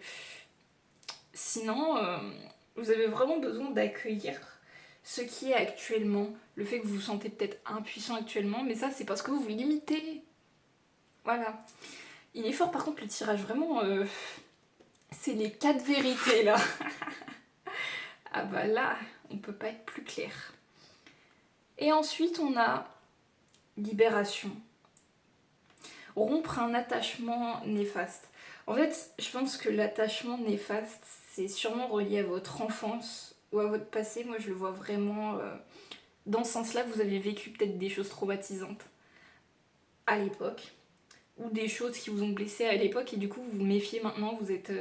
sinon, vous avez vraiment besoin d'accueillir ce qui est actuellement, le fait que vous vous sentez peut-être impuissant actuellement, mais ça c'est parce que vous vous limitez. Voilà. Il est fort par contre le tirage, vraiment, c'est les 4 vérités là. Ah bah là, on peut pas être plus clair. Et ensuite on a libération. Rompre un attachement néfaste. En fait, je pense que l'attachement néfaste, c'est sûrement relié à votre enfance ou à votre passé. Moi, je le vois vraiment dans ce sens-là. Vous avez vécu peut-être des choses traumatisantes à l'époque, ou des choses qui vous ont blessé à l'époque, et du coup, vous vous méfiez maintenant. Vous êtes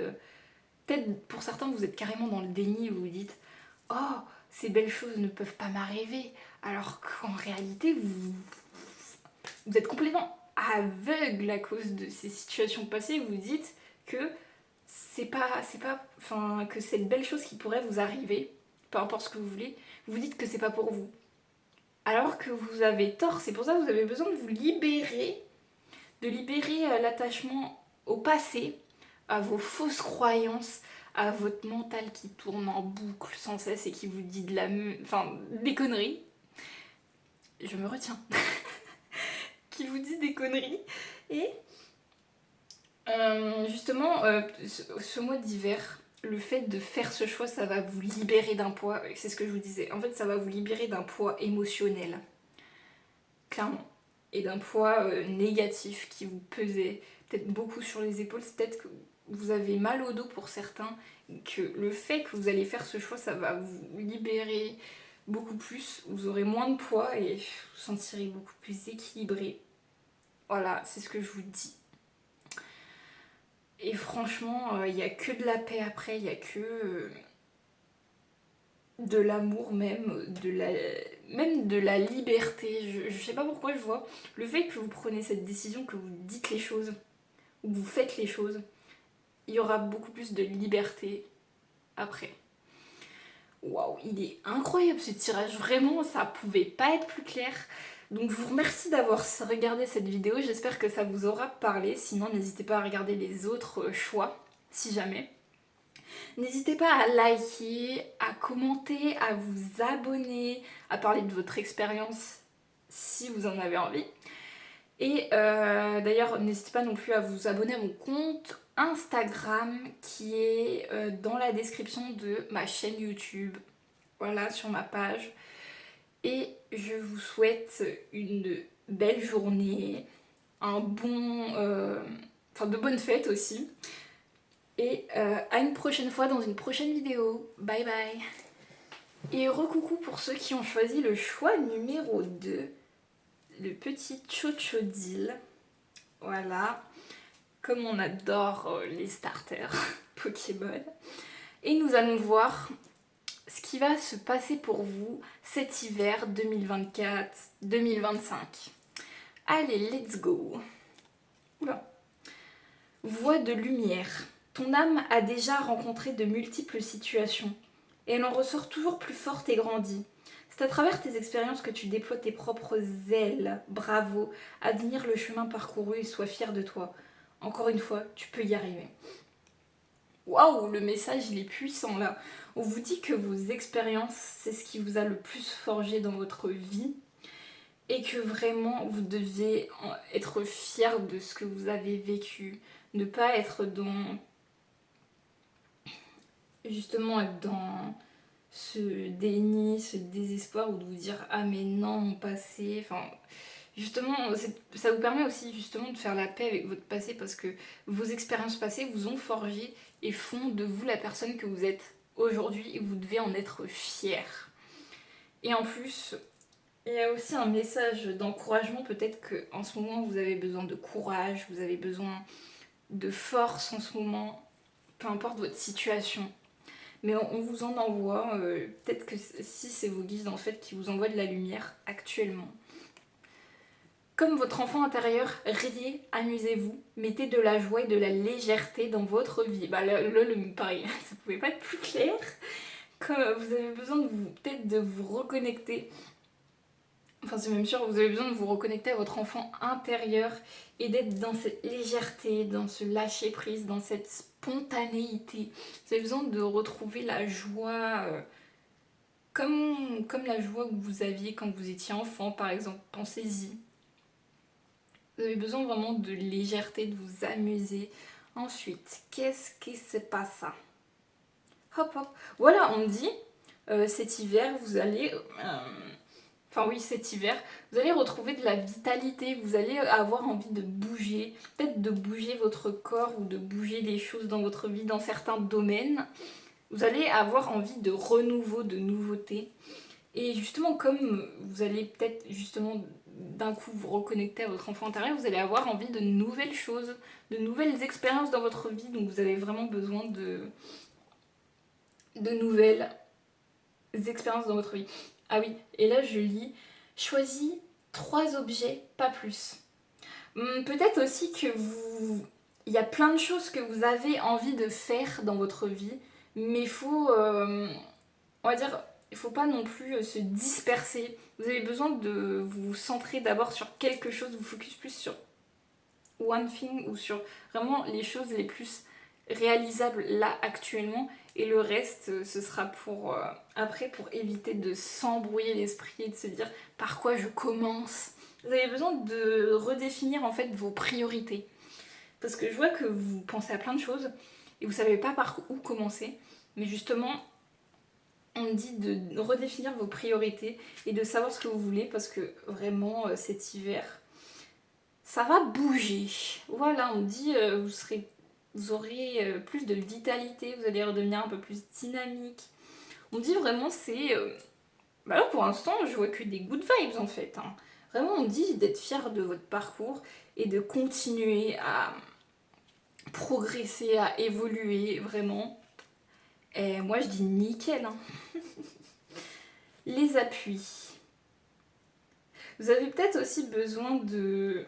peut-être, pour certains, vous êtes carrément dans le déni. Vous vous dites, oh, ces belles choses ne peuvent pas m'arriver. Alors qu'en réalité, vous êtes complètement aveugle à cause de ces situations passées. Vous dites que enfin, que cette belle chose qui pourrait vous arriver, peu importe ce que vous voulez, vous dites que c'est pas pour vous. Alors que vous avez tort. C'est pour ça que vous avez besoin de vous libérer, de libérer l'attachement au passé, à vos fausses croyances, à votre mental qui tourne en boucle sans cesse et qui vous dit enfin, des conneries. Je me retiens. Qui vous dit des conneries. Et justement, ce mois d'hiver, le fait de faire ce choix, ça va vous libérer d'un poids. C'est ce que je vous disais. En fait, ça va vous libérer d'un poids émotionnel, clairement. Et d'un poids négatif qui vous pesait peut-être beaucoup sur les épaules. C'est peut-être que vous avez mal au dos pour certains. Que le fait que vous allez faire ce choix, ça va vous libérer beaucoup plus. Vous aurez moins de poids et vous vous sentirez beaucoup plus équilibré. Voilà, c'est ce que je vous dis. Et franchement, il n'y a que de la paix après, il n'y a que de l'amour même, même de la liberté. Je sais pas pourquoi je vois le fait que vous prenez cette décision, que vous dites les choses, ou que vous faites les choses, il y aura beaucoup plus de liberté après. Waouh, il est incroyable ce tirage, vraiment, ça pouvait pas être plus clair. Donc je vous remercie d'avoir regardé cette vidéo, j'espère que ça vous aura parlé, sinon n'hésitez pas à regarder les autres choix, si jamais. N'hésitez pas à liker, à commenter, à vous abonner, à parler de votre expérience si vous en avez envie. Et d'ailleurs, n'hésitez pas non plus à vous abonner à mon compte Instagram qui est dans la description de ma chaîne YouTube. Voilà, sur ma page. Et je vous souhaite une belle journée, un bon... enfin, de bonnes fêtes aussi. Et à une prochaine fois dans une prochaine vidéo. Bye bye. Et recoucou pour ceux qui ont choisi le choix numéro 2, le petit Chochodile. Voilà, comme on adore les starters Pokémon. Et nous allons voir ce qui va se passer pour vous cet hiver 2024-2025. Allez, let's go. Oula. Voix de lumière. Ton âme a déjà rencontré de multiples situations, et elle en ressort toujours plus forte et grandie. C'est à travers tes expériences que tu déploies tes propres ailes. Bravo, admire le chemin parcouru et sois fier de toi. Encore une fois, tu peux y arriver. Waouh, le message il est puissant là. On vous dit que vos expériences, c'est ce qui vous a le plus forgé dans votre vie, et que vraiment vous deviez être fier de ce que vous avez vécu. Ne pas être dans... justement être dans ce déni, ce désespoir ou de vous dire ah mais non mon passé, enfin justement ça vous permet aussi justement de faire la paix avec votre passé parce que vos expériences passées vous ont forgé et font de vous la personne que vous êtes aujourd'hui et vous devez en être fier. Et en plus, il y a aussi un message d'encouragement, peut-être qu'en ce moment vous avez besoin de courage, vous avez besoin de force en ce moment, peu importe votre situation. Mais on vous en envoie, peut-être que si c'est vos guides en fait qui vous envoient de la lumière actuellement. Comme votre enfant intérieur, riez, amusez-vous, mettez de la joie et de la légèreté dans votre vie. Bah là, pareil, ça pouvait pas être plus clair. Comme vous avez besoin de vous, peut-être de vous reconnecter. Enfin, c'est même sûr, vous avez besoin de vous reconnecter à votre enfant intérieur et d'être dans cette légèreté, dans ce lâcher prise, dans cette spontanéité. Vous avez besoin de retrouver la joie, comme la joie que vous aviez quand vous étiez enfant, par exemple. Pensez-y. Vous avez besoin vraiment de légèreté, de vous amuser. Ensuite, qu'est-ce qui se passe? Hop hop. Voilà, on dit, cet hiver, vous allez... Enfin oui, cet hiver, vous allez retrouver de la vitalité, vous allez avoir envie de bouger, peut-être de bouger votre corps ou de bouger les choses dans votre vie dans certains domaines. Vous allez avoir envie de renouveau, de nouveauté. Et justement, comme vous allez peut-être justement d'un coup vous reconnecter à votre enfant intérieur, vous allez avoir envie de nouvelles choses, de nouvelles expériences dans votre vie. Donc vous avez vraiment besoin de nouvelles expériences dans votre vie. Ah oui, et là je lis, choisis 3 objets, pas plus. Peut-être aussi que vous... Il y a plein de choses que vous avez envie de faire dans votre vie, mais il faut... on va dire, il faut pas non plus se disperser. Vous avez besoin de vous centrer d'abord sur quelque chose, vous focus plus sur one thing ou sur vraiment les choses les plus réalisables là actuellement et le reste ce sera pour après pour éviter de s'embrouiller l'esprit et de se dire par quoi je commence. Vous avez besoin de redéfinir en fait vos priorités parce que je vois que vous pensez à plein de choses et vous savez pas par où commencer, mais justement on dit de redéfinir vos priorités et de savoir ce que vous voulez parce que vraiment cet hiver ça va bouger. Voilà, on dit vous aurez plus de vitalité, vous allez redevenir un peu plus dynamique. On dit vraiment c'est bah là pour l'instant je vois que des good vibes en fait, hein. Vraiment on dit d'être fier de votre parcours et de continuer à progresser, à évoluer vraiment. Et moi je dis nickel, hein. Les appuis. Vous avez peut-être aussi besoin de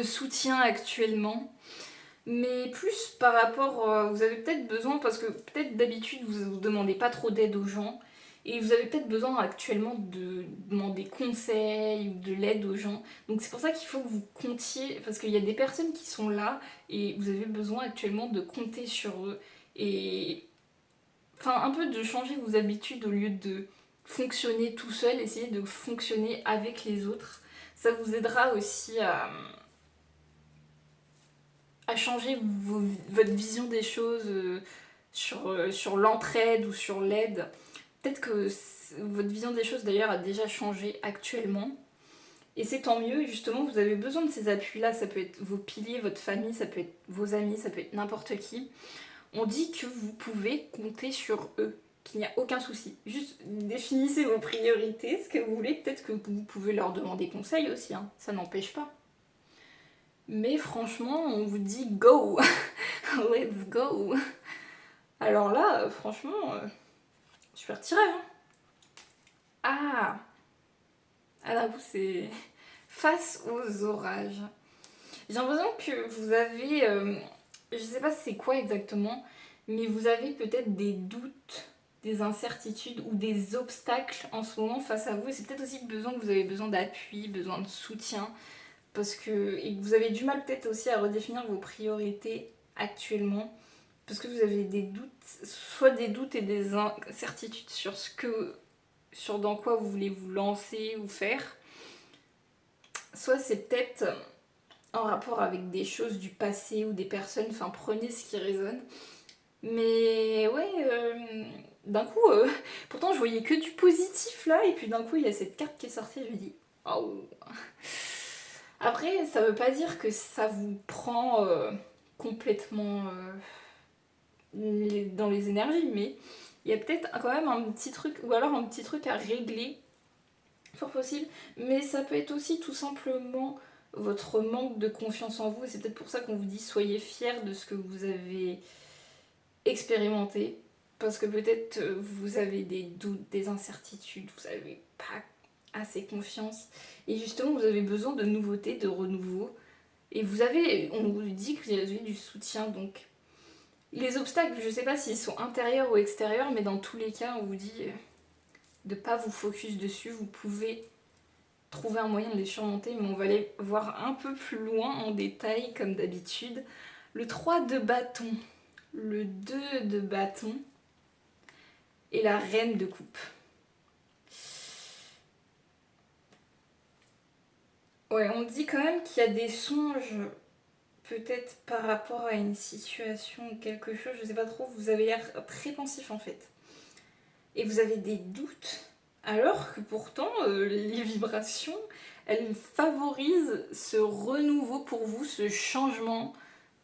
soutien actuellement, mais plus par rapport, vous avez peut-être besoin, parce que peut-être d'habitude vous ne demandez pas trop d'aide aux gens, et vous avez peut-être besoin actuellement de demander conseil ou de l'aide aux gens. Donc c'est pour ça qu'il faut que vous comptiez, parce qu'il y a des personnes qui sont là, et vous avez besoin actuellement de compter sur eux, et enfin un peu de changer vos habitudes au lieu de fonctionner tout seul, essayez de fonctionner avec les autres. Ça vous aidera aussi à changer votre vision des choses sur l'entraide ou sur l'aide. Peut-être que votre vision des choses d'ailleurs a déjà changé actuellement. Et c'est tant mieux, justement, vous avez besoin de ces appuis-là. Ça peut être vos piliers, votre famille, ça peut être vos amis, ça peut être n'importe qui. On dit que vous pouvez compter sur eux, qu'il n'y a aucun souci. Juste définissez vos priorités, ce que vous voulez. Peut-être que vous pouvez leur demander conseil aussi, hein. Ça n'empêche pas. Mais franchement, on vous dit go. Let's go. Alors là, franchement, super tirage. Hein. Ah, alors vous, c'est face aux orages. J'ai l'impression que vous avez, je sais pas c'est quoi exactement, mais vous avez peut-être des doutes, des incertitudes ou des obstacles en ce moment face à vous. Et c'est peut-être aussi besoin que vous avez besoin d'appui, besoin de soutien, parce que et que vous avez du mal peut-être aussi à redéfinir vos priorités actuellement. Parce que vous avez des doutes, soit des doutes et des incertitudes sur dans quoi vous voulez vous lancer ou faire, soit c'est peut-être en rapport avec des choses du passé ou des personnes, enfin prenez ce qui résonne. Mais ouais, d'un coup, pourtant je voyais que du positif là, et puis d'un coup il y a cette carte qui est sortie, je me dis oh. Après, ça veut pas dire que ça vous prend complètement dans les énergies, mais il y a peut-être quand même un petit truc, ou alors un petit truc à régler, fort possible, mais ça peut être aussi tout simplement votre manque de confiance en vous, et c'est peut-être pour ça qu'on vous dit soyez fiers de ce que vous avez expérimenté, parce que peut-être vous avez des doutes, des incertitudes, vous n'avez pas assez confiance, et justement vous avez besoin de nouveautés, de renouveau, et on vous dit que vous avez du soutien, donc les obstacles, je sais pas s'ils sont intérieurs ou extérieurs, mais dans tous les cas, on vous dit de pas vous focus dessus, vous pouvez trouver un moyen de les surmonter, mais on va aller voir un peu plus loin en détail, comme d'habitude. Le 3 de bâton, le 2 de bâton et la reine de coupe. Ouais, on dit quand même qu'il y a des songes, peut-être par rapport à une situation ou quelque chose, je sais pas trop, vous avez l'air très pensif en fait. Et vous avez des doutes, alors que pourtant les vibrations, elles favorisent ce renouveau pour vous, ce changement,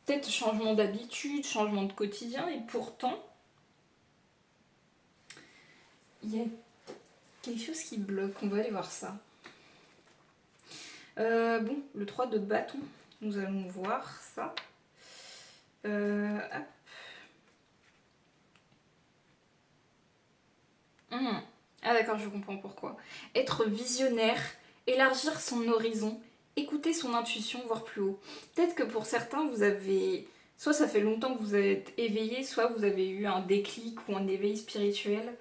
peut-être changement d'habitude, changement de quotidien, et pourtant, il y a quelque chose qui bloque, on va aller voir ça. Bon, le 3 de bâton, nous allons voir ça. Hop. Ah d'accord, je comprends pourquoi. Être visionnaire, élargir son horizon, écouter son intuition, voir plus haut. Peut-être que pour certains, vous avez... Soit ça fait longtemps que vous êtes éveillé, soit vous avez eu un déclic ou un éveil spirituel,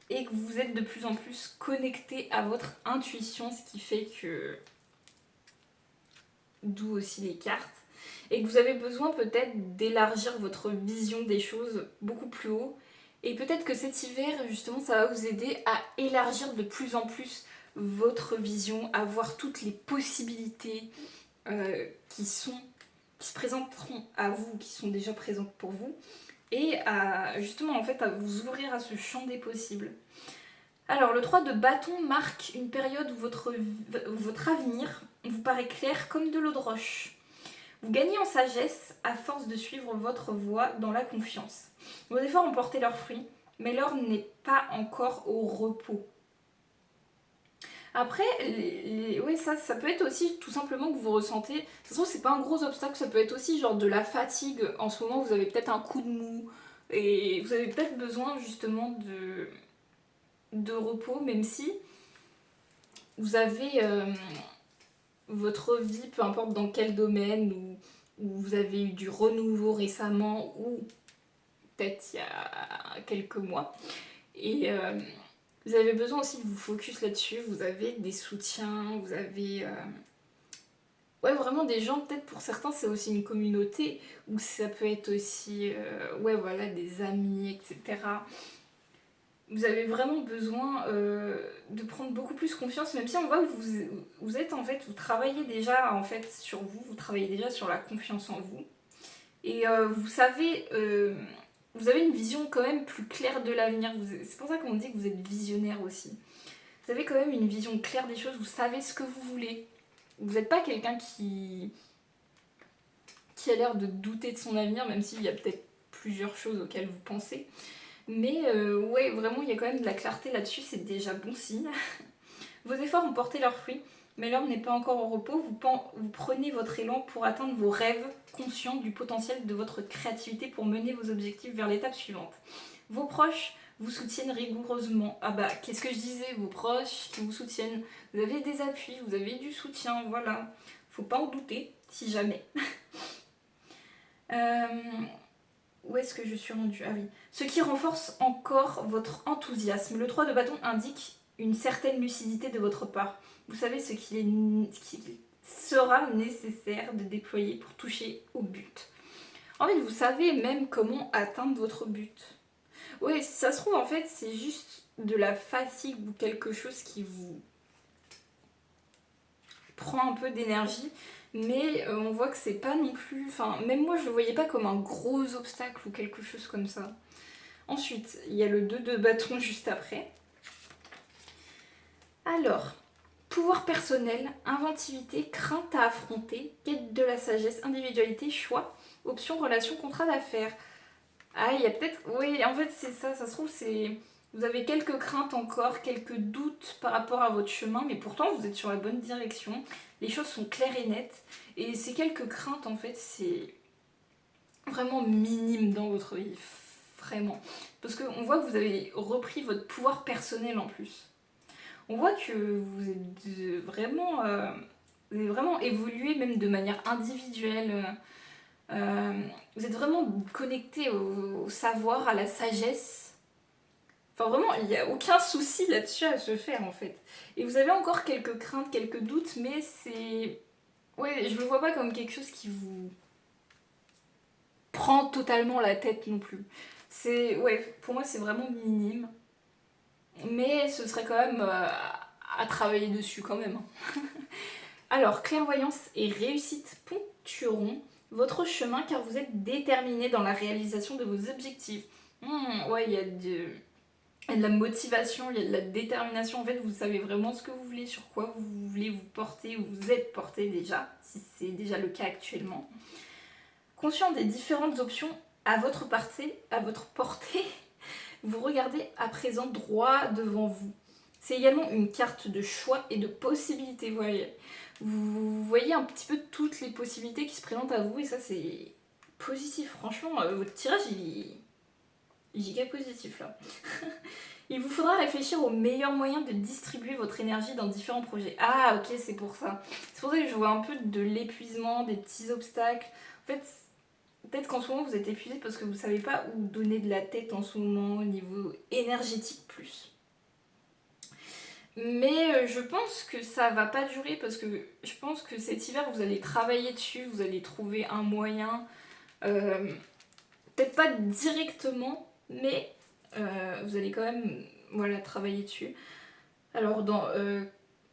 et que vous êtes de plus en plus connecté à votre intuition, ce qui fait que... D'où aussi les cartes. Et que vous avez besoin peut-être d'élargir votre vision des choses beaucoup plus haut. Et peut-être que cet hiver, justement, ça va vous aider à élargir de plus en plus votre vision, à voir toutes les possibilités qui se présenteront à vous, qui sont déjà présentes pour vous, et à justement en fait à vous ouvrir à ce champ des possibles. Alors le 3 de bâton marque une période où votre avenir vous paraît clair comme de l'eau de roche. Vous gagnez en sagesse à force de suivre votre voie dans la confiance. Vos efforts ont porté leurs fruits, mais l'heure n'est pas encore au repos. Après, oui, ça peut être aussi tout simplement que vous ressentez. De toute façon, c'est pas un gros obstacle, ça peut être aussi genre de la fatigue. En ce moment, vous avez peut-être un coup de mou et vous avez peut-être besoin justement de repos, même si vous avez votre vie, peu importe dans quel domaine, où vous avez eu du renouveau récemment ou peut-être il y a quelques mois. Et vous avez besoin aussi de vous focus là-dessus. Vous avez des soutiens, vous avez ouais, vraiment des gens, peut-être pour certains c'est aussi une communauté, ou ça peut être aussi ouais, voilà, des amis, etc. Vous avez vraiment besoin de prendre beaucoup plus confiance, même si on voit que vous êtes en fait, vous travaillez déjà en fait sur vous, vous travaillez déjà sur la confiance en vous. Et vous savez, vous avez une vision quand même plus claire de l'avenir. C'est pour ça qu'on dit que vous êtes visionnaire aussi. Vous avez quand même une vision claire des choses, vous savez ce que vous voulez. Vous n'êtes pas quelqu'un qui a l'air de douter de son avenir, même s'il y a peut-être plusieurs choses auxquelles vous pensez. Mais ouais, vraiment, il y a quand même de la clarté là-dessus, c'est déjà bon signe. Vos efforts ont porté leurs fruits, mais l'heure n'est pas encore au repos. Vous prenez votre élan pour atteindre vos rêves, conscient du potentiel de votre créativité pour mener vos objectifs vers l'étape suivante. Vos proches vous soutiennent rigoureusement. Ah bah, qu'est-ce que je disais, vos proches qui vous soutiennent. Vous avez des appuis, vous avez du soutien, voilà. Faut pas en douter, si jamais. Où est-ce que je suis rendue? Ah oui. Ce qui renforce encore votre enthousiasme. Le 3 de bâton indique une certaine lucidité de votre part. Vous savez ce qu'il sera nécessaire de déployer pour toucher au but. En fait, vous savez même comment atteindre votre but. Oui, si ça se trouve, en fait, c'est juste de la fatigue ou quelque chose qui vous prend un peu d'énergie, mais on voit que c'est pas non plus... Enfin, même moi, je le voyais pas comme un gros obstacle ou quelque chose comme ça. Ensuite, il y a le 2 de bâton juste après. Alors, pouvoir personnel, inventivité, crainte à affronter, quête de la sagesse, individualité, choix, option, relation, contrat d'affaires. Ah, il y a peut-être... Oui, en fait, c'est ça, ça se trouve, c'est... Vous avez quelques craintes encore, quelques doutes par rapport à votre chemin, mais pourtant, vous êtes sur la bonne direction. Les choses sont claires et nettes. Et ces quelques craintes, en fait, c'est vraiment minime dans votre vie. Vraiment. Parce qu'on voit que vous avez repris votre pouvoir personnel en plus. On voit que vous êtes vous avez vraiment évolué même de manière individuelle. Vous êtes vraiment connecté au savoir, à la sagesse. Enfin vraiment, il n'y a aucun souci là-dessus à se faire en fait. Et vous avez encore quelques craintes, quelques doutes, mais c'est... Ouais, je le vois pas comme quelque chose qui vous prend totalement la tête non plus. C'est... Ouais, pour moi c'est vraiment minime. Mais ce serait quand même à travailler dessus quand même. Alors, clairvoyance et réussite ponctueront votre chemin car vous êtes déterminé dans la réalisation de vos objectifs. Ouais, il y a de la motivation, il y a de la détermination. En fait, vous savez vraiment ce que vous voulez, sur quoi vous voulez vous porter, ou vous êtes porté déjà, si c'est déjà le cas actuellement. Conscient des différentes options à votre portée, vous regardez à présent droit devant vous. C'est également une carte de choix et de possibilités, vous voyez. Vous voyez un petit peu toutes les possibilités qui se présentent à vous et ça c'est positif. Franchement, votre tirage il est giga positif là. Il vous faudra réfléchir aux meilleurs moyens de distribuer votre énergie dans différents projets. Ah ok, c'est pour ça. C'est pour ça que je vois un peu de l'épuisement, des petits obstacles. En fait, peut-être qu'en ce moment vous êtes épuisé parce que vous savez pas où donner de la tête en ce moment au niveau énergétique plus. Mais je pense que ça va pas durer parce que je pense que cet hiver vous allez travailler dessus, vous allez trouver un moyen, euh, peut-être pas directement, mais vous allez quand même voilà, travailler dessus. Alors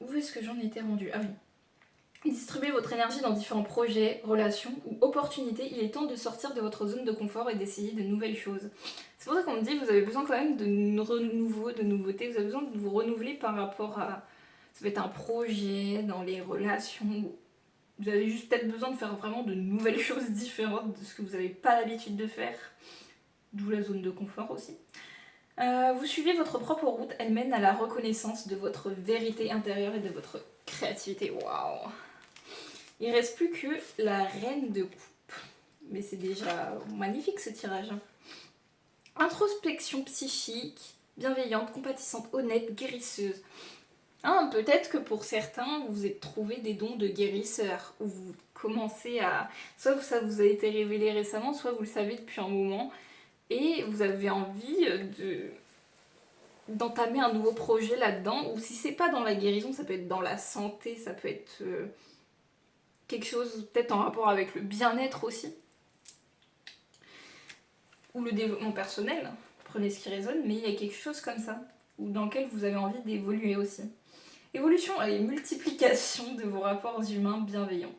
où est-ce que j'en étais rendue? Ah oui. Distribuez votre énergie dans différents projets, relations ou opportunités. Il est temps de sortir de votre zone de confort et d'essayer de nouvelles choses. C'est pour ça qu'on me dit que vous avez besoin quand même de renouveau, de nouveautés. Vous avez besoin de vous renouveler par rapport à... Ça peut être un projet, dans les relations. Vous avez juste peut-être besoin de faire vraiment de nouvelles choses différentes de ce que vous n'avez pas l'habitude de faire. D'où la zone de confort aussi. Vous suivez votre propre route. Elle mène à la reconnaissance de votre vérité intérieure et de votre créativité. Waouh! Il reste plus que la reine de coupe. Mais c'est déjà magnifique ce tirage. Introspection psychique, bienveillante, compatissante, honnête, guérisseuse. Peut-être que pour certains, vous êtes trouvé des dons de guérisseur. Ou vous commencez à... Soit ça vous a été révélé récemment, soit vous le savez depuis un moment. Et vous avez envie d'entamer un nouveau projet là-dedans. Ou si c'est pas dans la guérison, ça peut être dans la santé, ça peut être... quelque chose peut-être en rapport avec le bien-être aussi, ou le développement personnel, prenez ce qui résonne, mais il y a quelque chose comme ça, ou dans lequel vous avez envie d'évoluer aussi. Évolution et multiplication de vos rapports humains bienveillants.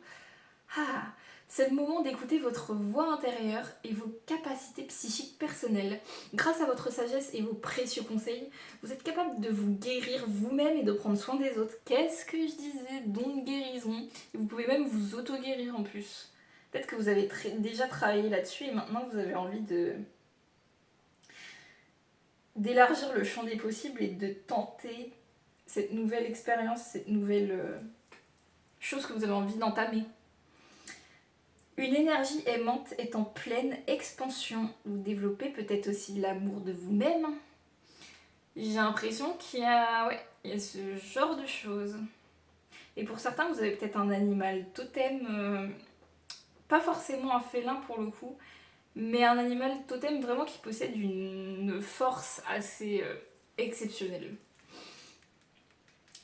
Ah, c'est le moment d'écouter votre voix intérieure et vos capacités psychiques personnelles. Grâce à votre sagesse et vos précieux conseils, vous êtes capable de vous guérir vous-même et de prendre soin des autres. Qu'est-ce que je disais? Don de guérison. Et vous pouvez même vous auto-guérir en plus. Peut-être que vous avez déjà travaillé là-dessus et maintenant vous avez envie d'élargir le champ des possibles et de tenter cette nouvelle expérience, cette nouvelle chose que vous avez envie d'entamer. Une énergie aimante est en pleine expansion. Vous développez peut-être aussi l'amour de vous-même. J'ai l'impression qu'il y a ce genre de choses. Et pour certains, vous avez peut-être un animal totem, pas forcément un félin pour le coup, mais un animal totem vraiment qui possède une force assez exceptionnelle.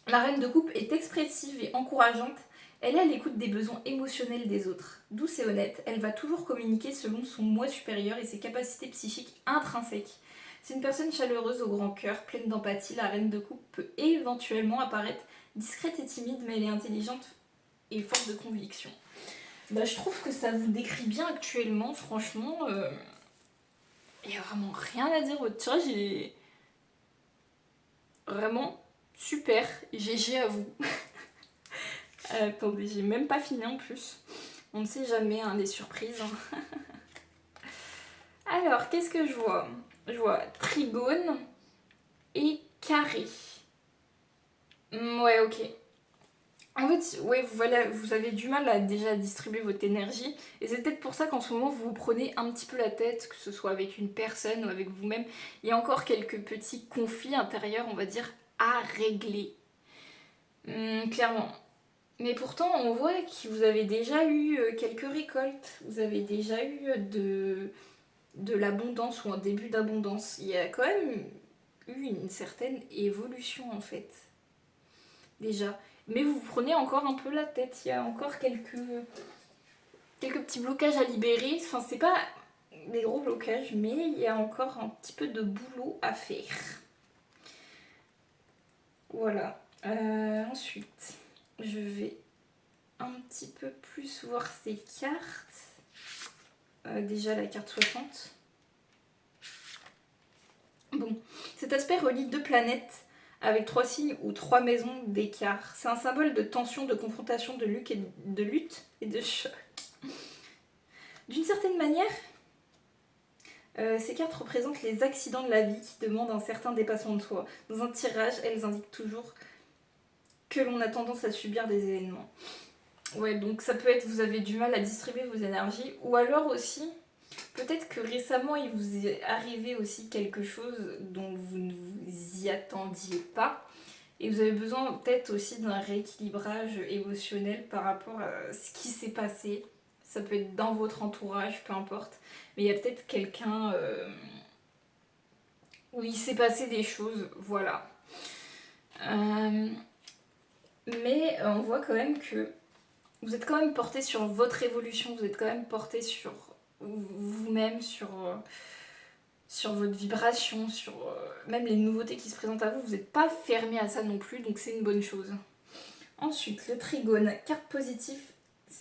La reine de coupe est expressive et encourageante. Elle est à l'écoute des besoins émotionnels des autres. Douce et honnête, elle va toujours communiquer selon son moi supérieur et ses capacités psychiques intrinsèques. C'est une personne chaleureuse au grand cœur, pleine d'empathie. La reine de coupe peut éventuellement apparaître discrète et timide, mais elle est intelligente et forte de conviction. Je trouve que ça vous décrit bien actuellement, franchement. Il n'y a vraiment rien à dire, votre tirage il est vraiment super. GG à vous. Attendez, j'ai même pas fini en plus. On ne sait jamais, hein, les surprises. Alors, qu'est-ce que je vois? Je vois trigone et carré. Ouais, ok. En fait, ouais, voilà, vous avez du mal à déjà distribuer votre énergie. Et c'est peut-être pour ça qu'en ce moment, vous vous prenez un petit peu la tête, que ce soit avec une personne ou avec vous-même. Il y a encore quelques petits conflits intérieurs, on va dire, à régler. Clairement. Mais pourtant, on voit que vous avez déjà eu quelques récoltes. Vous avez déjà eu de l'abondance ou un début d'abondance. Il y a quand même eu une certaine évolution en fait. Déjà. Mais vous prenez encore un peu la tête. Il y a encore quelques petits blocages à libérer. Enfin, c'est pas des gros blocages, mais il y a encore un petit peu de boulot à faire. Voilà. Ensuite, je vais un petit peu plus voir ces cartes. Déjà la carte 60. Bon, cet aspect relie deux planètes avec trois signes ou trois maisons d'écart. C'est un symbole de tension, de confrontation, de lutte et de choc. D'une certaine manière, ces cartes représentent les accidents de la vie qui demandent un certain dépassement de soi. Dans un tirage, elles indiquent toujours que l'on a tendance à subir des événements. Ouais, donc ça peut être vous avez du mal à distribuer vos énergies, ou alors aussi, peut-être que récemment il vous est arrivé aussi quelque chose dont vous ne vous y attendiez pas, et vous avez besoin peut-être aussi d'un rééquilibrage émotionnel par rapport à ce qui s'est passé. Ça peut être dans votre entourage, peu importe, mais il y a peut-être quelqu'un où il s'est passé des choses, voilà. Euh, mais on voit quand même que vous êtes quand même porté sur votre évolution, vous êtes quand même porté sur vous-même, sur votre vibration, sur même les nouveautés qui se présentent à vous. Vous n'êtes pas fermé à ça non plus, donc c'est une bonne chose. Ensuite, le trigone, carte positive.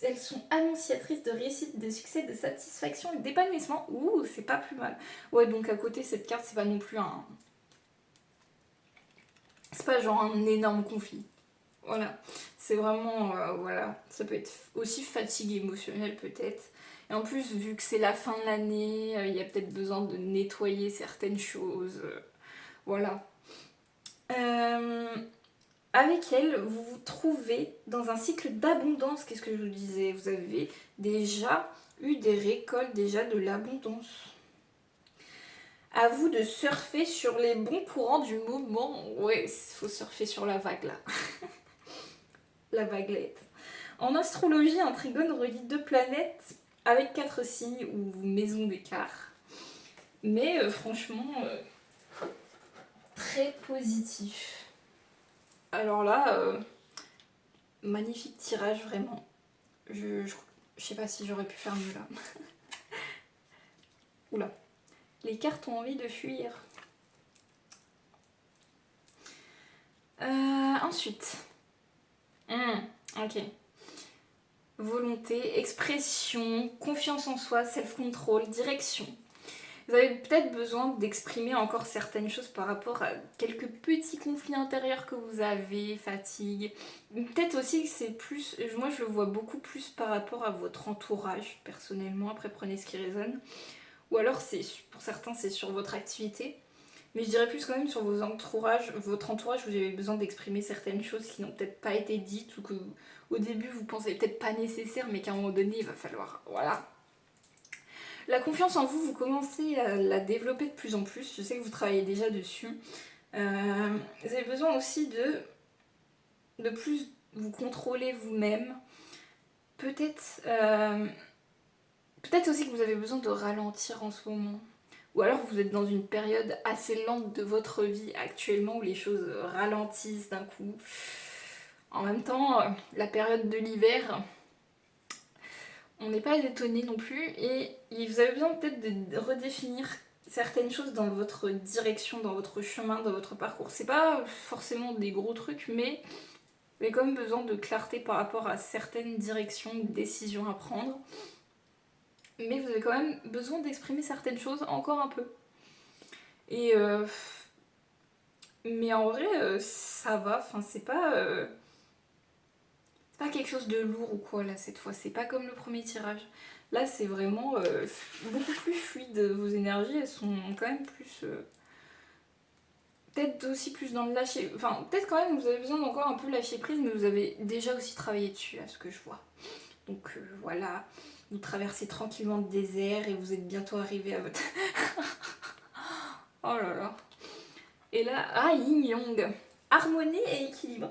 Elles sont annonciatrices de réussite, de succès, de satisfaction et d'épanouissement. Ouh, c'est pas plus mal. Ouais, donc à côté, cette carte, c'est pas non plus un. C'est pas genre un énorme conflit. Voilà. C'est vraiment. Voilà. Ça peut être aussi fatigue émotionnelle, peut-être. Et en plus, vu que c'est la fin de l'année, il y a peut-être besoin de nettoyer certaines choses. Voilà. Euh, Avec elle, vous vous trouvez dans un cycle d'abondance. Qu'est-ce que je vous disais? Vous avez déjà eu des récoltes, déjà de l'abondance. À vous de surfer sur les bons courants du moment. Ouais, il faut surfer sur la vague là. La vaguelette. En astrologie, un trigone relie deux planètes avec quatre signes ou maisons d'écart. Mais franchement, très positif. Alors là, magnifique tirage vraiment. Je sais pas si j'aurais pu faire mieux là. Oula. Les cartes ont envie de fuir. Ensuite. Ok. Volonté, expression, confiance en soi, self-control, direction. Vous avez peut-être besoin d'exprimer encore certaines choses par rapport à quelques petits conflits intérieurs que vous avez, fatigue. Peut-être aussi que c'est plus, moi je le vois beaucoup plus par rapport à votre entourage, personnellement, après prenez ce qui résonne. Ou alors c'est pour certains c'est sur votre activité. Mais je dirais plus quand même sur votre entourage, vous avez besoin d'exprimer certaines choses qui n'ont peut-être pas été dites ou que au début vous pensez peut-être pas nécessaire, mais qu'à un moment donné il va falloir. Voilà. La confiance en vous, vous commencez à la développer de plus en plus. Je sais que vous travaillez déjà dessus. Vous avez besoin aussi de plus vous contrôler vous-même. Peut-être peut-être aussi que vous avez besoin de ralentir en ce moment. Ou alors vous êtes dans une période assez lente de votre vie actuellement où les choses ralentissent d'un coup. En même temps, la période de l'hiver, on n'est pas étonné non plus et vous avez besoin peut-être de redéfinir certaines choses dans votre direction, dans votre chemin, dans votre parcours. C'est pas forcément des gros trucs, mais vous avez quand même besoin de clarté par rapport à certaines directions ou décisions à prendre. mais vous avez quand même besoin d'exprimer certaines choses encore un peu. Et mais en vrai, ça va, enfin c'est pas quelque chose de lourd ou quoi là cette fois, c'est pas comme le premier tirage. Là c'est vraiment beaucoup plus fluide, vos énergies elles sont quand même plus... peut-être aussi plus dans le lâcher... Enfin peut-être quand même vous avez besoin d'encore un peu lâcher prise, mais vous avez déjà aussi travaillé dessus à ce que je vois. Donc voilà, vous traversez tranquillement le désert et vous êtes bientôt arrivé à votre... Oh là là. Et là, ah, yin yang. Harmonie et équilibre.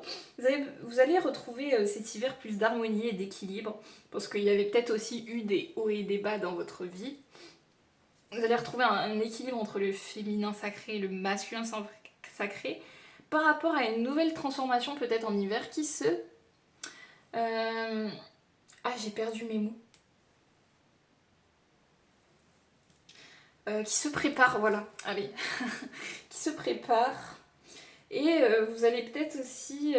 Vous allez retrouver cet hiver plus d'harmonie et d'équilibre, parce qu'il y avait peut-être aussi eu des hauts et des bas dans votre vie. Vous allez retrouver un équilibre entre le féminin sacré et le masculin sacré, par rapport à une nouvelle transformation peut-être en hiver qui se... Ah, j'ai perdu mes mots. Qui se prépare, voilà, allez. Qui se prépare. Et vous allez peut-être aussi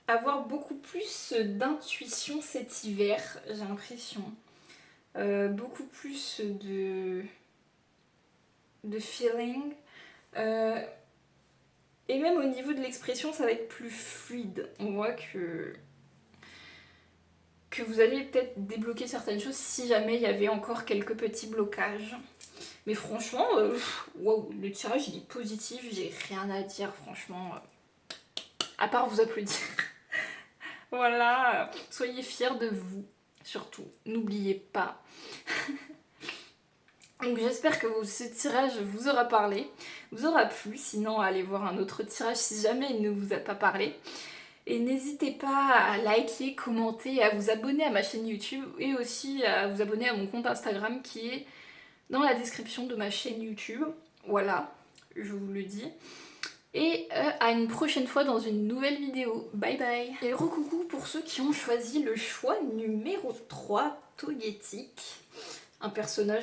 avoir beaucoup plus d'intuition cet hiver, j'ai l'impression. Beaucoup plus de feeling. Et même au niveau de l'expression, ça va être plus fluide. On voit que vous allez peut-être débloquer certaines choses si jamais il y avait encore quelques petits blocages. Mais franchement, wow, le tirage il est positif, j'ai rien à dire franchement. À part vous applaudir. Voilà, soyez fiers de vous, surtout. N'oubliez pas. Donc j'espère que ce tirage vous aura parlé, vous aura plu. Sinon, allez voir un autre tirage si jamais il ne vous a pas parlé. Et n'hésitez pas à liker, commenter, à vous abonner à ma chaîne YouTube et aussi à vous abonner à mon compte Instagram qui est dans la description de ma chaîne YouTube. Voilà, je vous le dis. Et à une prochaine fois dans une nouvelle vidéo. Bye bye. Et recoucou pour ceux qui ont choisi le choix numéro 3, Togetic. Un personnage,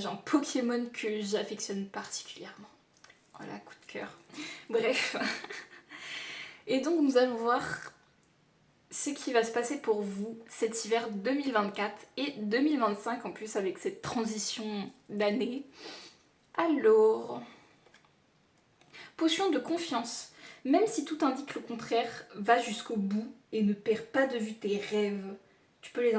un Pokémon que j'affectionne particulièrement. Voilà, coup de cœur. Bref. Et donc nous allons voir ce qui va se passer pour vous cet hiver 2024 et 2025 en plus avec cette transition d'année. Alors... Potion de confiance. Même si tout indique le contraire, va jusqu'au bout et ne perds pas de vue tes rêves. Tu peux les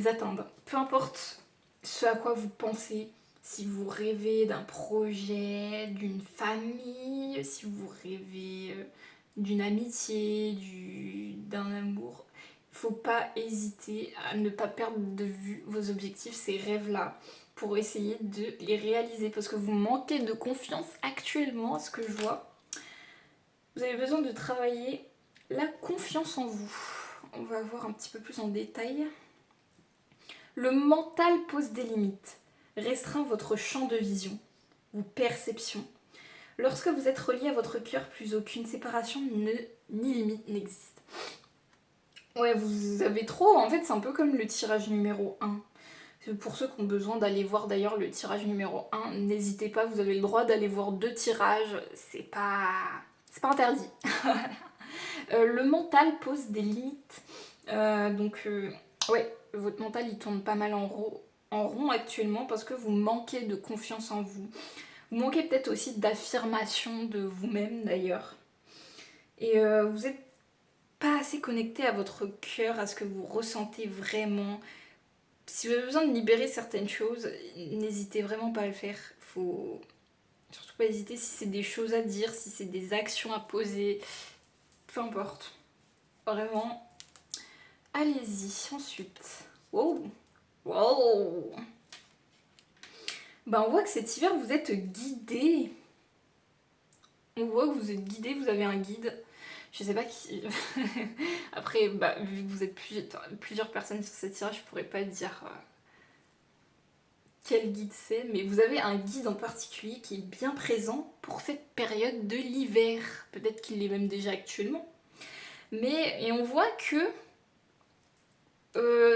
atteindre. Peu importe ce à quoi vous pensez, si vous rêvez d'un projet, d'une famille, si vous rêvez d'une amitié, d'un amour, il ne faut pas hésiter à ne pas perdre de vue vos objectifs, ces rêves-là, pour essayer de les réaliser, parce que vous manquez de confiance actuellement, à ce que je vois. Vous avez besoin de travailler la confiance en vous. On va voir un petit peu plus en détail. Le mental pose des limites, restreint votre champ de vision, vos perceptions. Lorsque vous êtes relié à votre cœur, plus aucune séparation ni limite n'existe. Ouais, vous avez trop, en fait c'est un peu comme le tirage numéro 1. Pour ceux qui ont besoin d'aller voir d'ailleurs le tirage numéro 1, n'hésitez pas, vous avez le droit d'aller voir 2 tirages, c'est pas interdit. Le mental pose des limites, ouais, votre mental il tourne pas mal en rond actuellement parce que vous manquez de confiance en vous. Vous manquez peut-être aussi d'affirmation de vous-même d'ailleurs. Et vous n'êtes pas assez connecté à votre cœur, à ce que vous ressentez vraiment. Si vous avez besoin de libérer certaines choses, n'hésitez vraiment pas à le faire. Faut surtout pas hésiter si c'est des choses à dire, si c'est des actions à poser. Peu importe. Vraiment, allez-y. Ensuite. Wow. Wow. Ben, on voit que cet hiver, vous êtes guidé. On voit que vous êtes guidé, vous avez un guide. Je sais pas qui... Après, bah, vu que vous êtes plusieurs personnes sur ce tirage, je pourrais pas dire quel guide c'est, mais vous avez un guide en particulier qui est bien présent pour cette période de l'hiver. Peut-être qu'il l'est même déjà actuellement. Et on voit que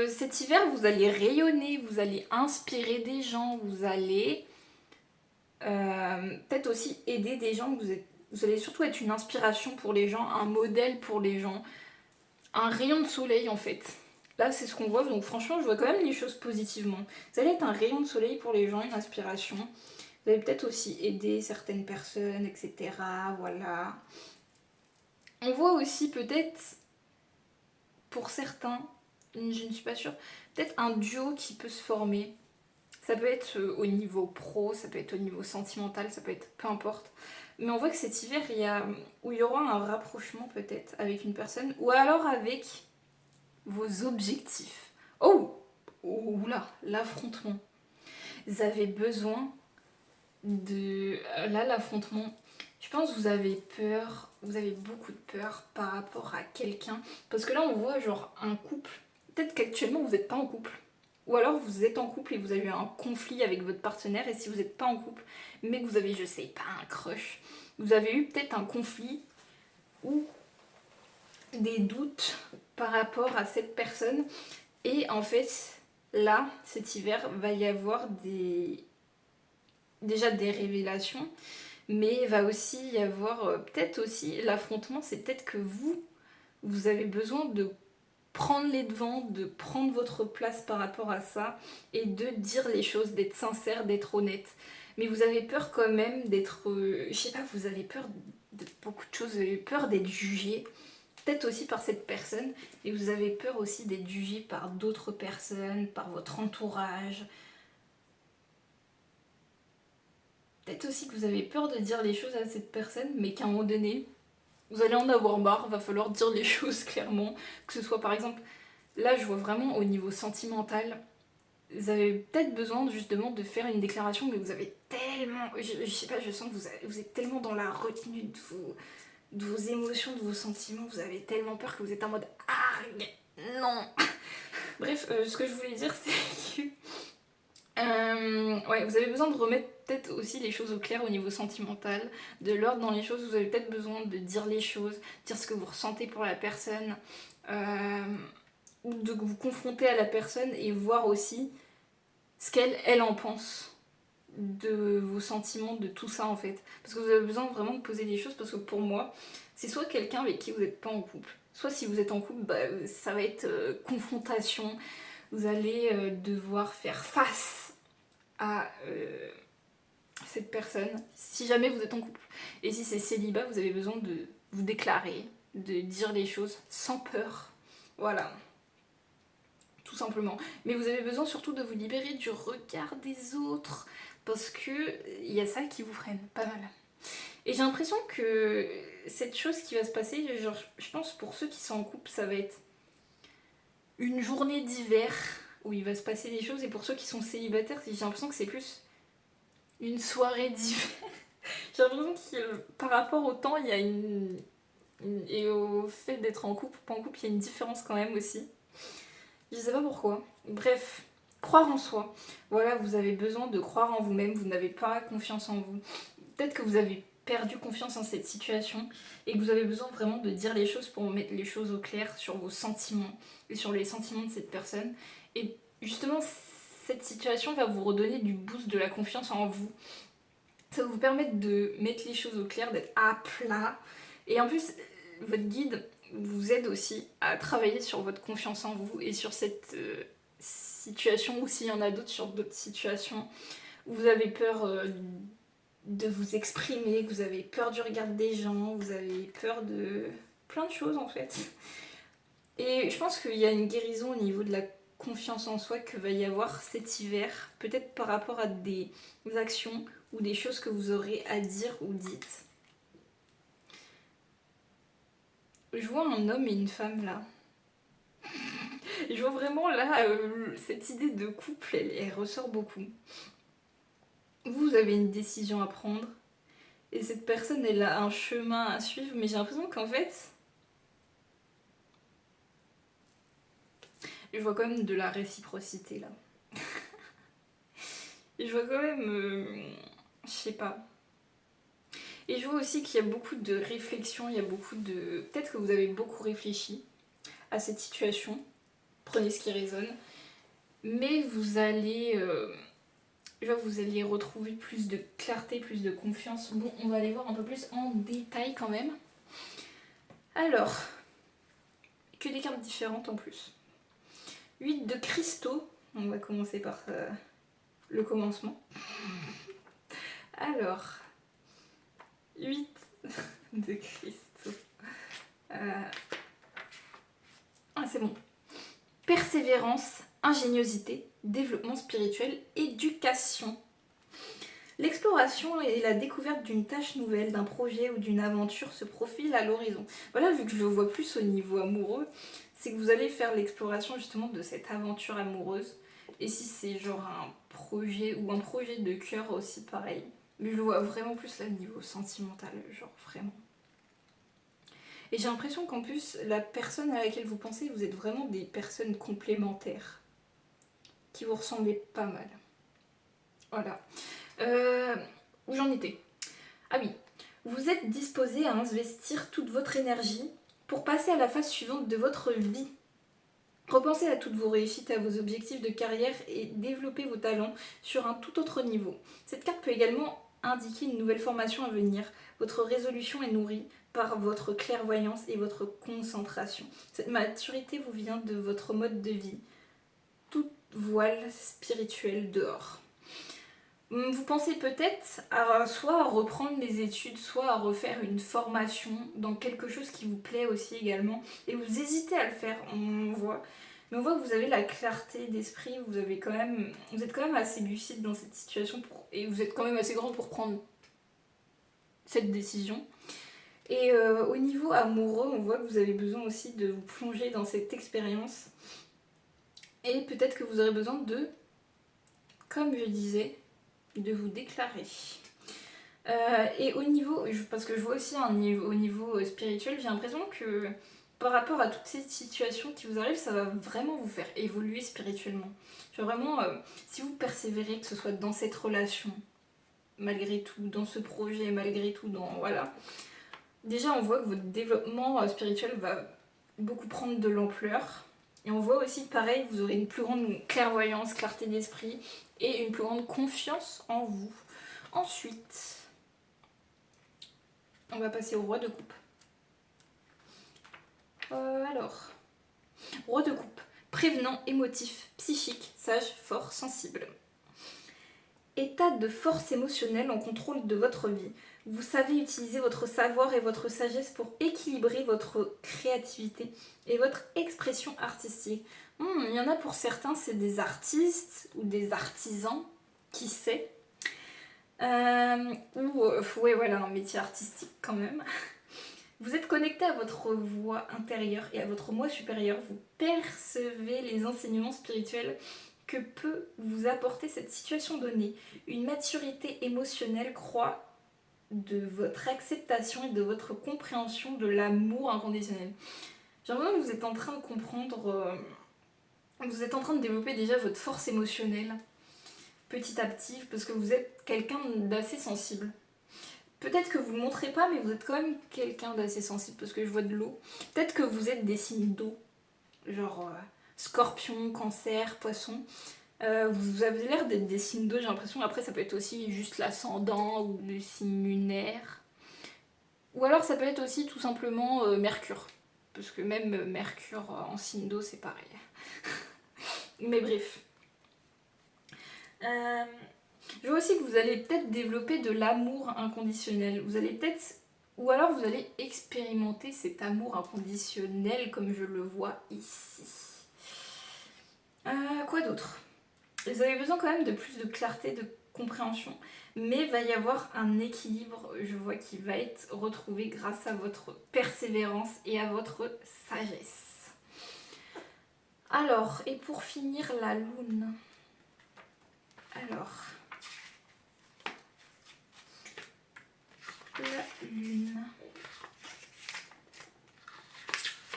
cet hiver, vous allez rayonner, vous allez inspirer des gens, vous allez peut-être aussi aider des gens. Vous allez surtout être une inspiration pour les gens, un modèle pour les gens, un rayon de soleil en fait. Là, c'est ce qu'on voit, donc franchement, je vois quand même les choses positivement. Vous allez être un rayon de soleil pour les gens, une inspiration. Vous allez peut-être aussi aider certaines personnes, etc. Voilà. On voit aussi peut-être, pour certains, je ne suis pas sûre, peut-être un duo qui peut se former. Ça peut être au niveau pro, ça peut être au niveau sentimental, ça peut être peu importe. Mais on voit que cet hiver, où il y aura un rapprochement peut-être avec une personne, ou alors avec vos objectifs. Oh, oula, l'affrontement. Vous avez besoin de... Là, l'affrontement, je pense que vous avez peur, vous avez beaucoup de peur par rapport à quelqu'un. Parce que là, on voit genre un couple. Peut-être qu'actuellement, vous n'êtes pas en couple. Ou alors, vous êtes en couple et vous avez eu un conflit avec votre partenaire. Et si vous n'êtes pas en couple, mais que vous avez, je sais pas, un crush, vous avez eu peut-être un conflit ou des doutes par rapport à cette personne. Et en fait, là, cet hiver, va y avoir déjà des révélations, mais il va aussi y avoir peut-être aussi l'affrontement, c'est peut-être que vous avez besoin de prendre les devants, de prendre votre place par rapport à ça et de dire les choses, d'être sincère, d'être honnête. Mais vous avez peur quand même d'être, je sais pas, vous avez peur de beaucoup de choses, vous avez peur d'être jugé, peut-être aussi par cette personne, et vous avez peur aussi d'être jugé par d'autres personnes, par votre entourage. Peut-être aussi que vous avez peur de dire les choses à cette personne, mais qu'à un moment donné, vous allez en avoir marre, va falloir dire les choses clairement. Que ce soit par exemple, là je vois vraiment au niveau sentimental, vous avez peut-être besoin justement de faire une déclaration, mais vous avez tellement, je sais pas, je sens que vous êtes tellement dans la retenue de vos émotions, de vos sentiments, vous avez tellement peur que vous êtes en mode ah non. Bref, ce que je voulais dire c'est que ouais, vous avez besoin de remettre peut-être aussi les choses au clair au niveau sentimental, de l'ordre dans les choses, vous avez peut-être besoin de dire les choses, dire ce que vous ressentez pour la personne, euh, ou de vous confronter à la personne et voir aussi ce qu'elle en pense de vos sentiments, de tout ça en fait. Parce que vous avez besoin vraiment de poser des choses, parce que pour moi, c'est soit quelqu'un avec qui vous n'êtes pas en couple, soit si vous êtes en couple, bah, ça va être confrontation, vous allez devoir faire face à cette personne si jamais vous êtes en couple. Et si c'est célibat, vous avez besoin de vous déclarer, de dire les choses sans peur. Voilà, tout simplement. Mais vous avez besoin surtout de vous libérer du regard des autres, parce que il y a ça qui vous freine pas mal. Et j'ai l'impression que cette chose qui va se passer, genre, je pense pour ceux qui sont en couple, ça va être une journée d'hiver où il va se passer des choses, et pour ceux qui sont célibataires, j'ai l'impression que c'est plus une soirée d'hiver. J'ai l'impression que par rapport au temps, il y a et au fait d'être en couple ou pas en couple, il y a une différence quand même aussi. Je sais pas pourquoi. Bref, croire en soi. Voilà, vous avez besoin de croire en vous-même, vous n'avez pas confiance en vous. Peut-être que vous avez perdu confiance en cette situation et que vous avez besoin vraiment de dire les choses pour mettre les choses au clair sur vos sentiments et sur les sentiments de cette personne. Et justement, cette situation va vous redonner du boost, de la confiance en vous. Ça va vous permettre de mettre les choses au clair, d'être à plat. Et en plus, votre guide vous aide aussi à travailler sur votre confiance en vous et sur cette situation, ou s'il y en a d'autres, sur d'autres situations où vous avez peur de vous exprimer, que vous avez peur du regard des gens, vous avez peur de plein de choses en fait. Et je pense qu'il y a une guérison au niveau de la confiance en soi que va y avoir cet hiver, peut-être par rapport à des actions ou des choses que vous aurez à dire ou dites. Je vois un homme et une femme là. Je vois vraiment là, cette idée de couple, elle ressort beaucoup. Vous avez une décision à prendre et cette personne, elle a un chemin à suivre, mais j'ai l'impression qu'en fait, je vois quand même de la réciprocité là. Et je vois quand même, je sais pas. Et je vois aussi qu'il y a beaucoup de réflexion, il y a beaucoup de... Peut-être que vous avez beaucoup réfléchi à cette situation, prenez ce qui résonne, mais vous allez... je vois que vous allez retrouver plus de clarté, plus de confiance. Bon, on va aller voir un peu plus en détail quand même. Alors, que des cartes différentes en plus. 8 de cristaux. On va commencer par le commencement. Alors, 8 de cristaux. Ah, c'est bon. Persévérance, ingéniosité, développement spirituel, éducation. L'exploration et la découverte d'une tâche nouvelle, d'un projet ou d'une aventure se profilent à l'horizon. Voilà, vu que je le vois plus au niveau amoureux, c'est que vous allez faire l'exploration justement de cette aventure amoureuse. Et si c'est genre un projet ou un projet de cœur aussi pareil. Mais je le vois vraiment plus là au niveau sentimental, genre vraiment. Et j'ai l'impression qu'en plus, la personne à laquelle vous pensez, vous êtes vraiment des personnes complémentaires. Qui vous ressemblez pas mal. Voilà. Où j'en étais? Ah oui. Vous êtes disposé à investir toute votre énergie pour passer à la phase suivante de votre vie. Repensez à toutes vos réussites, à vos objectifs de carrière et développez vos talents sur un tout autre niveau. Cette carte peut également indiquer une nouvelle formation à venir. Votre résolution est nourrie par votre clairvoyance et votre concentration. Cette maturité vous vient de votre mode de vie. Toute voile spirituelle dehors. Vous pensez peut-être à soit à reprendre les études, soit à refaire une formation dans quelque chose qui vous plaît aussi également. Et vous hésitez à le faire, on voit. Mais on voit que vous avez la clarté d'esprit, vous êtes quand même assez lucide dans cette situation et vous êtes quand même assez grand pour prendre cette décision. Et au niveau amoureux, on voit que vous avez besoin aussi de vous plonger dans cette expérience. Et peut-être que vous aurez besoin de, comme je disais, de vous déclarer. Et au niveau, parce que je vois aussi au niveau spirituel, j'ai l'impression que par rapport à toutes ces situations qui vous arrivent, ça va vraiment vous faire évoluer spirituellement. Genre vraiment, si vous persévérez, que ce soit dans cette relation, malgré tout, dans ce projet, malgré tout, voilà. Déjà, on voit que votre développement spirituel va beaucoup prendre de l'ampleur. Et on voit aussi, pareil, vous aurez une plus grande clairvoyance, clarté d'esprit et une plus grande confiance en vous. Ensuite, on va passer au roi de coupe. Alors, roi de coupe, prévenant, émotif, psychique, sage, fort, sensible. État de force émotionnelle en contrôle de votre vie. Vous savez utiliser votre savoir et votre sagesse pour équilibrer votre créativité et votre expression artistique. Il y en a pour certains, c'est des artistes ou des artisans, qui sait. Ouais, voilà, un métier artistique quand même. Vous êtes connecté à votre voix intérieure et à votre moi supérieur. Vous percevez les enseignements spirituels que peut vous apporter cette situation donnée. Une maturité émotionnelle croît de votre acceptation et de votre compréhension de l'amour inconditionnel. J'ai l'impression que vous êtes en train de comprendre, vous êtes en train de développer déjà votre force émotionnelle petit à petit parce que vous êtes quelqu'un d'assez sensible. Peut-être que vous ne le montrez pas, mais vous êtes quand même quelqu'un d'assez sensible parce que je vois de l'eau. Peut-être que vous êtes des signes d'eau, genre scorpion, cancer, poisson. Vous avez l'air d'être des signes d'eau, j'ai l'impression. Après, ça peut être aussi juste l'ascendant ou le signe lunaire. Ou alors, ça peut être aussi tout simplement Mercure. Parce que même Mercure en signe d'eau, c'est pareil. Mais bref. Je vois aussi que vous allez peut-être développer de l'amour inconditionnel. Vous allez peut-être... Ou alors vous allez expérimenter cet amour inconditionnel comme je le vois ici. Quoi d'autre? Vous avez besoin quand même de plus de clarté, de compréhension. Mais il va y avoir un équilibre, je vois, qui va être retrouvé grâce à votre persévérance et à votre sagesse. Alors, et pour finir la lune. Alors... La lune.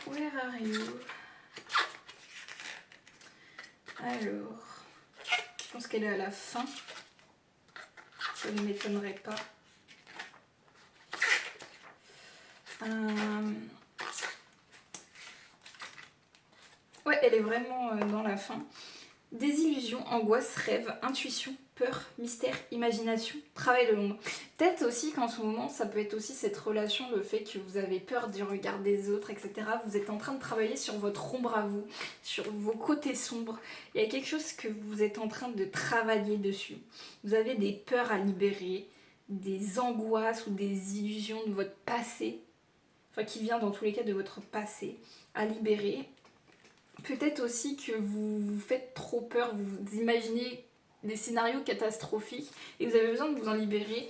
Where are you? Alors, je pense qu'elle est à la fin. Ça ne m'étonnerait pas. Ouais, elle est vraiment dans la fin. Désillusion, angoisse, rêve, intuition, peur, mystère, imagination, travail de l'ombre. Peut-être aussi qu'en ce moment, ça peut être aussi cette relation, le fait que vous avez peur du regard des autres, etc. Vous êtes en train de travailler sur votre ombre à vous, sur vos côtés sombres. Il y a quelque chose que vous êtes en train de travailler dessus. Vous avez des peurs à libérer, des angoisses ou des illusions de votre passé, enfin qui vient dans tous les cas de votre passé, à libérer. Peut-être aussi que vous vous faites trop peur, vous imaginez des scénarios catastrophiques et vous avez besoin de vous en libérer,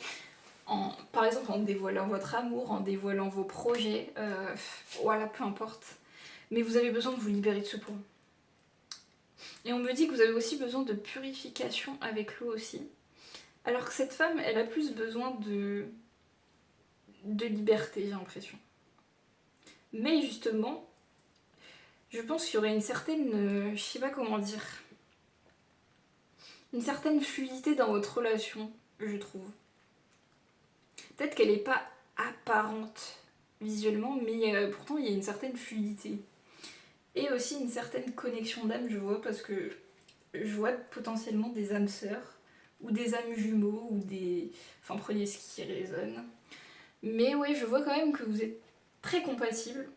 par exemple en dévoilant votre amour, en dévoilant vos projets, voilà, peu importe. Mais vous avez besoin de vous libérer de ce point. Et on me dit que vous avez aussi besoin de purification avec l'eau aussi. Alors que cette femme, elle a plus besoin de liberté, j'ai l'impression. Mais justement, je pense qu'il y aurait une certaine, je sais pas comment dire, une certaine fluidité dans votre relation, je trouve. Peut-être qu'elle n'est pas apparente visuellement, mais pourtant il y a une certaine fluidité. Et aussi une certaine connexion d'âme, je vois, parce que je vois potentiellement des âmes sœurs, ou des âmes jumeaux, ou des... Enfin, prenez ce qui résonne. Mais ouais, je vois quand même que vous êtes très compatibles.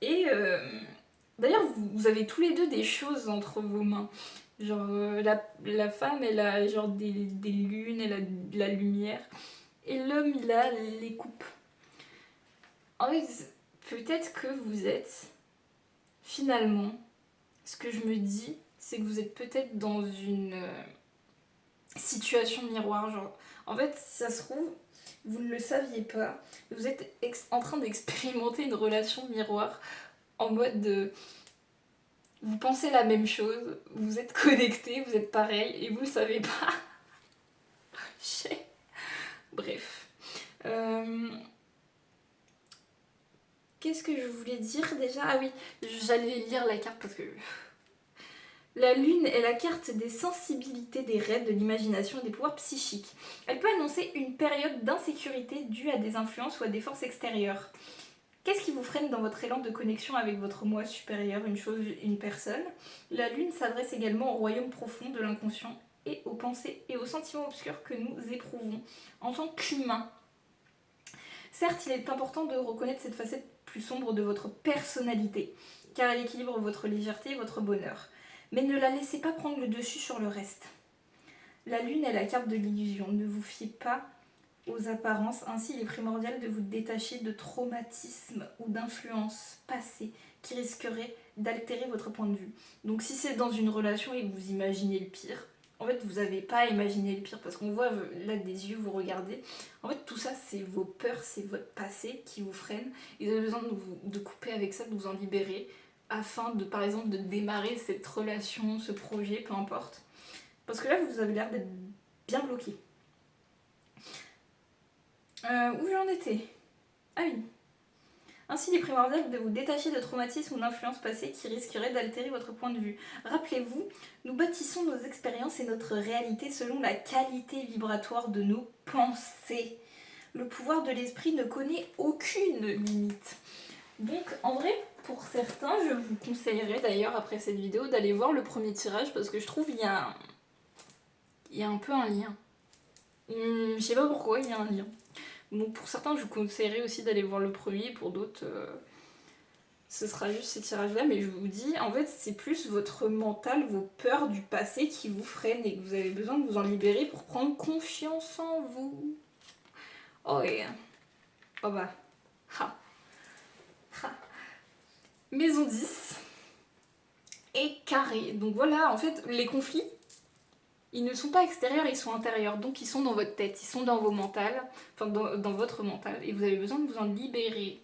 Et d'ailleurs, vous avez tous les deux des choses entre vos mains. Genre, la femme, elle a genre des lunes, elle a de la lumière. Et l'homme, il a les coupes. En fait, peut-être que vous êtes, finalement, ce que je me dis, c'est que vous êtes peut-être dans une situation miroir. Genre, en fait, si ça se trouve, vous ne le saviez pas. Vous êtes en train d'expérimenter une relation miroir en mode de... Vous pensez la même chose, vous êtes connectés, vous êtes pareil, et vous le savez pas. Bref. Qu'est-ce que je voulais dire déjà? Ah oui, j'allais lire la carte parce que... La lune est la carte des sensibilités, des rêves, de l'imagination et des pouvoirs psychiques. Elle peut annoncer une période d'insécurité due à des influences ou à des forces extérieures. Qu'est-ce qui vous freine dans votre élan de connexion avec votre moi supérieur, une chose, une personne? La lune s'adresse également au royaume profond de l'inconscient et aux pensées et aux sentiments obscurs que nous éprouvons en tant qu'humains. Certes, il est important de reconnaître cette facette plus sombre de votre personnalité, car elle équilibre votre légèreté et votre bonheur. Mais ne la laissez pas prendre le dessus sur le reste. La lune est la carte de l'illusion. Ne vous fiez pas aux apparences. Ainsi, il est primordial de vous détacher de traumatismes ou d'influences passées qui risqueraient d'altérer votre point de vue. Donc si c'est dans une relation et que vous imaginez le pire, en fait, vous n'avez pas à imaginer le pire parce qu'on voit là des yeux, vous regardez. En fait, tout ça, c'est vos peurs, c'est votre passé qui vous freine. Et vous avez besoin de couper avec ça, de vous en libérer afin de, par exemple, de démarrer cette relation, ce projet, peu importe. Parce que là, vous avez l'air d'être bien bloqué. Où j'en étais? Ah oui. Ainsi, il est primordial de vous détacher de traumatismes ou d'influences passées qui risqueraient d'altérer votre point de vue. Rappelez-vous, nous bâtissons nos expériences et notre réalité selon la qualité vibratoire de nos pensées. Le pouvoir de l'esprit ne connaît aucune limite. Donc, en vrai, pour certains, je vous conseillerais d'ailleurs, après cette vidéo, d'aller voir le premier tirage parce que je trouve qu'il y a un peu un lien. Je sais pas pourquoi, il y a un lien. Donc pour certains, je vous conseillerais aussi d'aller voir le premier, pour d'autres, ce sera juste ces tirages-là, mais je vous dis, en fait, c'est plus votre mental, vos peurs du passé qui vous freinent et que vous avez besoin de vous en libérer pour prendre confiance en vous. Oh yeah. Oh bah. Ha. Ha. Maison 10 et carré. Donc voilà, en fait, les conflits, ils ne sont pas extérieurs, ils sont intérieurs. Donc ils sont dans votre tête, ils sont dans vos mentales, enfin dans votre mental. Et vous avez besoin de vous en libérer.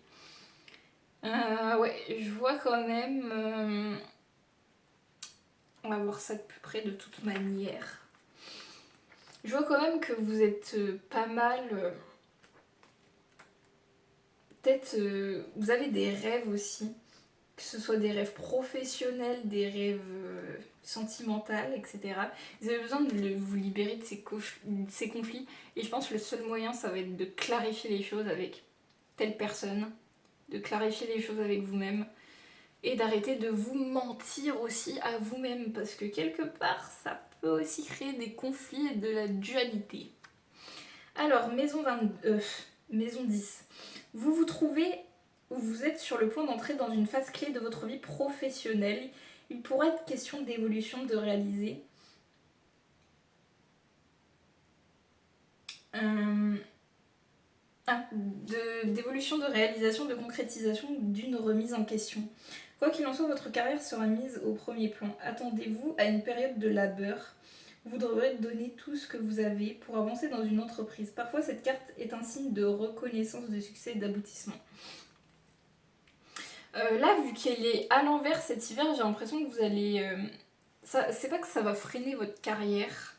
Ouais, je vois quand même... on va voir ça de plus près de toute manière. Je vois quand même que vous êtes pas mal... peut-être vous avez des rêves aussi. Que ce soit des rêves professionnels, des rêves sentimentaux, etc. Vous avez besoin de vous libérer de ces conflits. Et je pense que le seul moyen, ça va être de clarifier les choses avec telle personne. De clarifier les choses avec vous-même. Et d'arrêter de vous mentir aussi à vous-même, parce que quelque part, ça peut aussi créer des conflits et de la dualité. Alors, maison 10. Vous vous trouvez ou vous êtes sur le point d'entrer dans une phase clé de votre vie professionnelle. Il pourrait être question d'évolution, de réaliser. D'évolution, de réalisation, de concrétisation d'une remise en question. Quoi qu'il en soit, votre carrière sera mise au premier plan. Attendez-vous à une période de labeur. Vous devrez donner tout ce que vous avez pour avancer dans une entreprise. Parfois, cette carte est un signe de reconnaissance, de succès et d'aboutissement. Là, vu qu'elle est à l'envers cet hiver, j'ai l'impression que vous allez... c'est pas que ça va freiner votre carrière,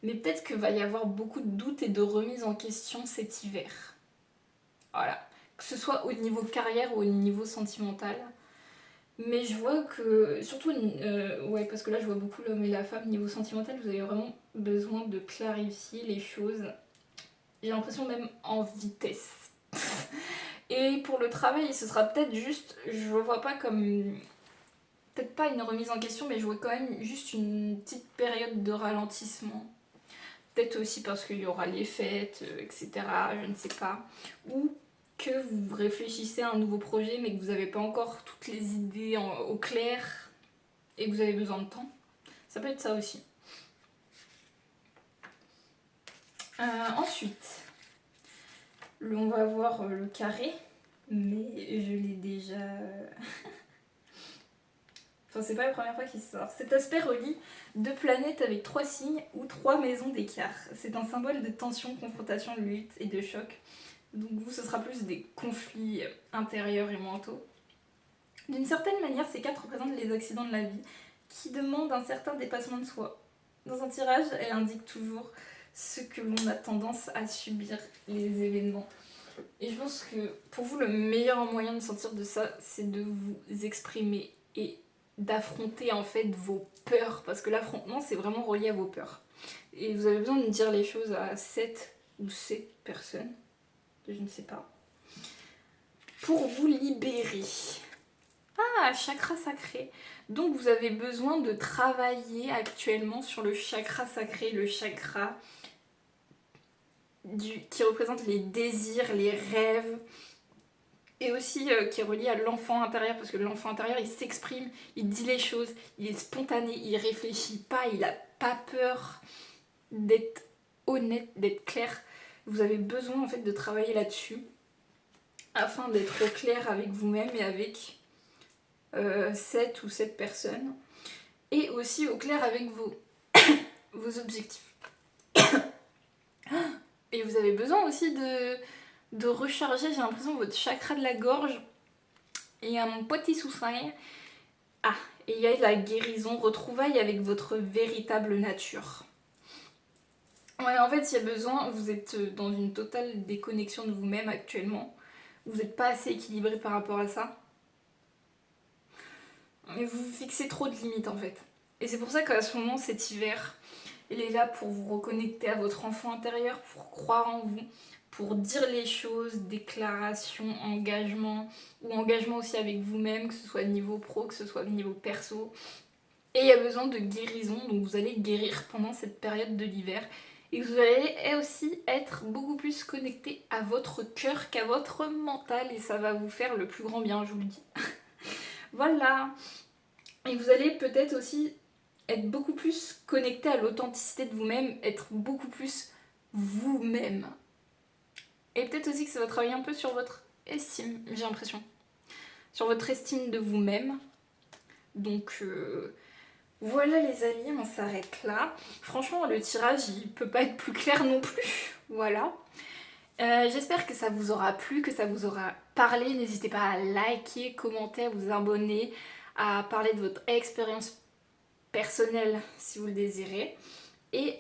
mais peut-être qu'il va y avoir beaucoup de doutes et de remises en question cet hiver. Voilà. Que ce soit au niveau carrière ou au niveau sentimental. Mais je vois que, surtout, ouais, parce que là je vois beaucoup l'homme et la femme, niveau sentimental, vous avez vraiment besoin de clarifier les choses. J'ai l'impression même en vitesse. Et pour le travail, ce sera peut-être juste, je le vois pas comme, peut-être pas une remise en question, mais je vois quand même juste une petite période de ralentissement. Peut-être aussi parce qu'il y aura les fêtes, etc. Je ne sais pas. Ou que vous réfléchissez à un nouveau projet mais que vous n'avez pas encore toutes les idées au clair et que vous avez besoin de temps. Ça peut être ça aussi. Ensuite, on va voir le carré, mais je l'ai déjà... Enfin, c'est pas la première fois qu'il sort. Cet aspect relie 2 planètes avec 3 signes ou 3 maisons d'écart. C'est un symbole de tension, confrontation, lutte et de choc. Donc vous, ce sera plus des conflits intérieurs et mentaux. D'une certaine manière, ces cartes représentent les accidents de la vie qui demandent un certain dépassement de soi. Dans un tirage, elle indique toujours ce que l'on a tendance à subir, les événements. Et je pense que pour vous, le meilleur moyen de sortir de ça, c'est de vous exprimer et d'affronter en fait vos peurs. Parce que l'affrontement, c'est vraiment relié à vos peurs. Et vous avez besoin de dire les choses à 7 ou 7 personnes, je ne sais pas, pour vous libérer. Ah, chakra sacré. Donc vous avez besoin de travailler actuellement sur le chakra sacré, le chakra qui représente les désirs, les rêves, et aussi qui est relié à l'enfant intérieur, parce que l'enfant intérieur, il s'exprime, il dit les choses, il est spontané, il réfléchit pas, il a pas peur d'être honnête, d'être clair. Vous avez besoin en fait de travailler là-dessus, afin d'être au clair avec vous-même et avec 7 ou 7 personnes, et aussi au clair avec vos objectifs. Et vous avez besoin aussi de recharger, j'ai l'impression, votre chakra de la gorge et un petit soussail. Ah, et il y a la guérison, retrouvaille avec votre véritable nature. Ouais, en fait, il y a besoin, vous êtes dans une totale déconnexion de vous-même actuellement. Vous n'êtes pas assez équilibré par rapport à ça. Mais vous vous fixez trop de limites en fait. Et c'est pour ça qu'à ce moment, cet hiver, il est là pour vous reconnecter à votre enfant intérieur, pour croire en vous, pour dire les choses, déclaration, engagement, ou engagement aussi avec vous-même, que ce soit niveau pro, que ce soit niveau perso. Et il y a besoin de guérison, donc vous allez guérir pendant cette période de l'hiver. Et vous allez aussi être beaucoup plus connecté à votre cœur qu'à votre mental, et ça va vous faire le plus grand bien, je vous le dis. Voilà. Et vous allez peut-être aussi être beaucoup plus connecté à l'authenticité de vous-même, être beaucoup plus vous-même. Et peut-être aussi que ça va travailler un peu sur votre estime, j'ai l'impression. Sur votre estime de vous-même. Donc voilà les amis, on s'arrête là. Franchement, le tirage, il peut pas être plus clair non plus. Voilà. J'espère que ça vous aura plu, que ça vous aura parlé. N'hésitez pas à liker, commenter, à vous abonner, à parler de votre expérience personnelle si vous le désirez. Et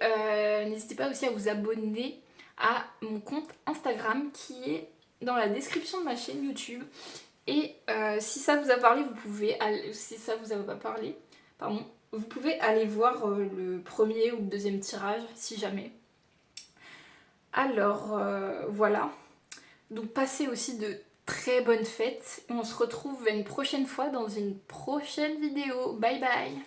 n'hésitez pas aussi à vous abonner à mon compte Instagram qui est dans la description de ma chaîne YouTube. Et si ça vous a parlé, vous pouvez si ça vous a pas parlé, pardon, vous pouvez aller voir le premier ou le deuxième tirage si jamais. Alors voilà. Donc passez aussi de très bonnes fêtes. On se retrouve une prochaine fois dans une prochaine vidéo. Bye bye!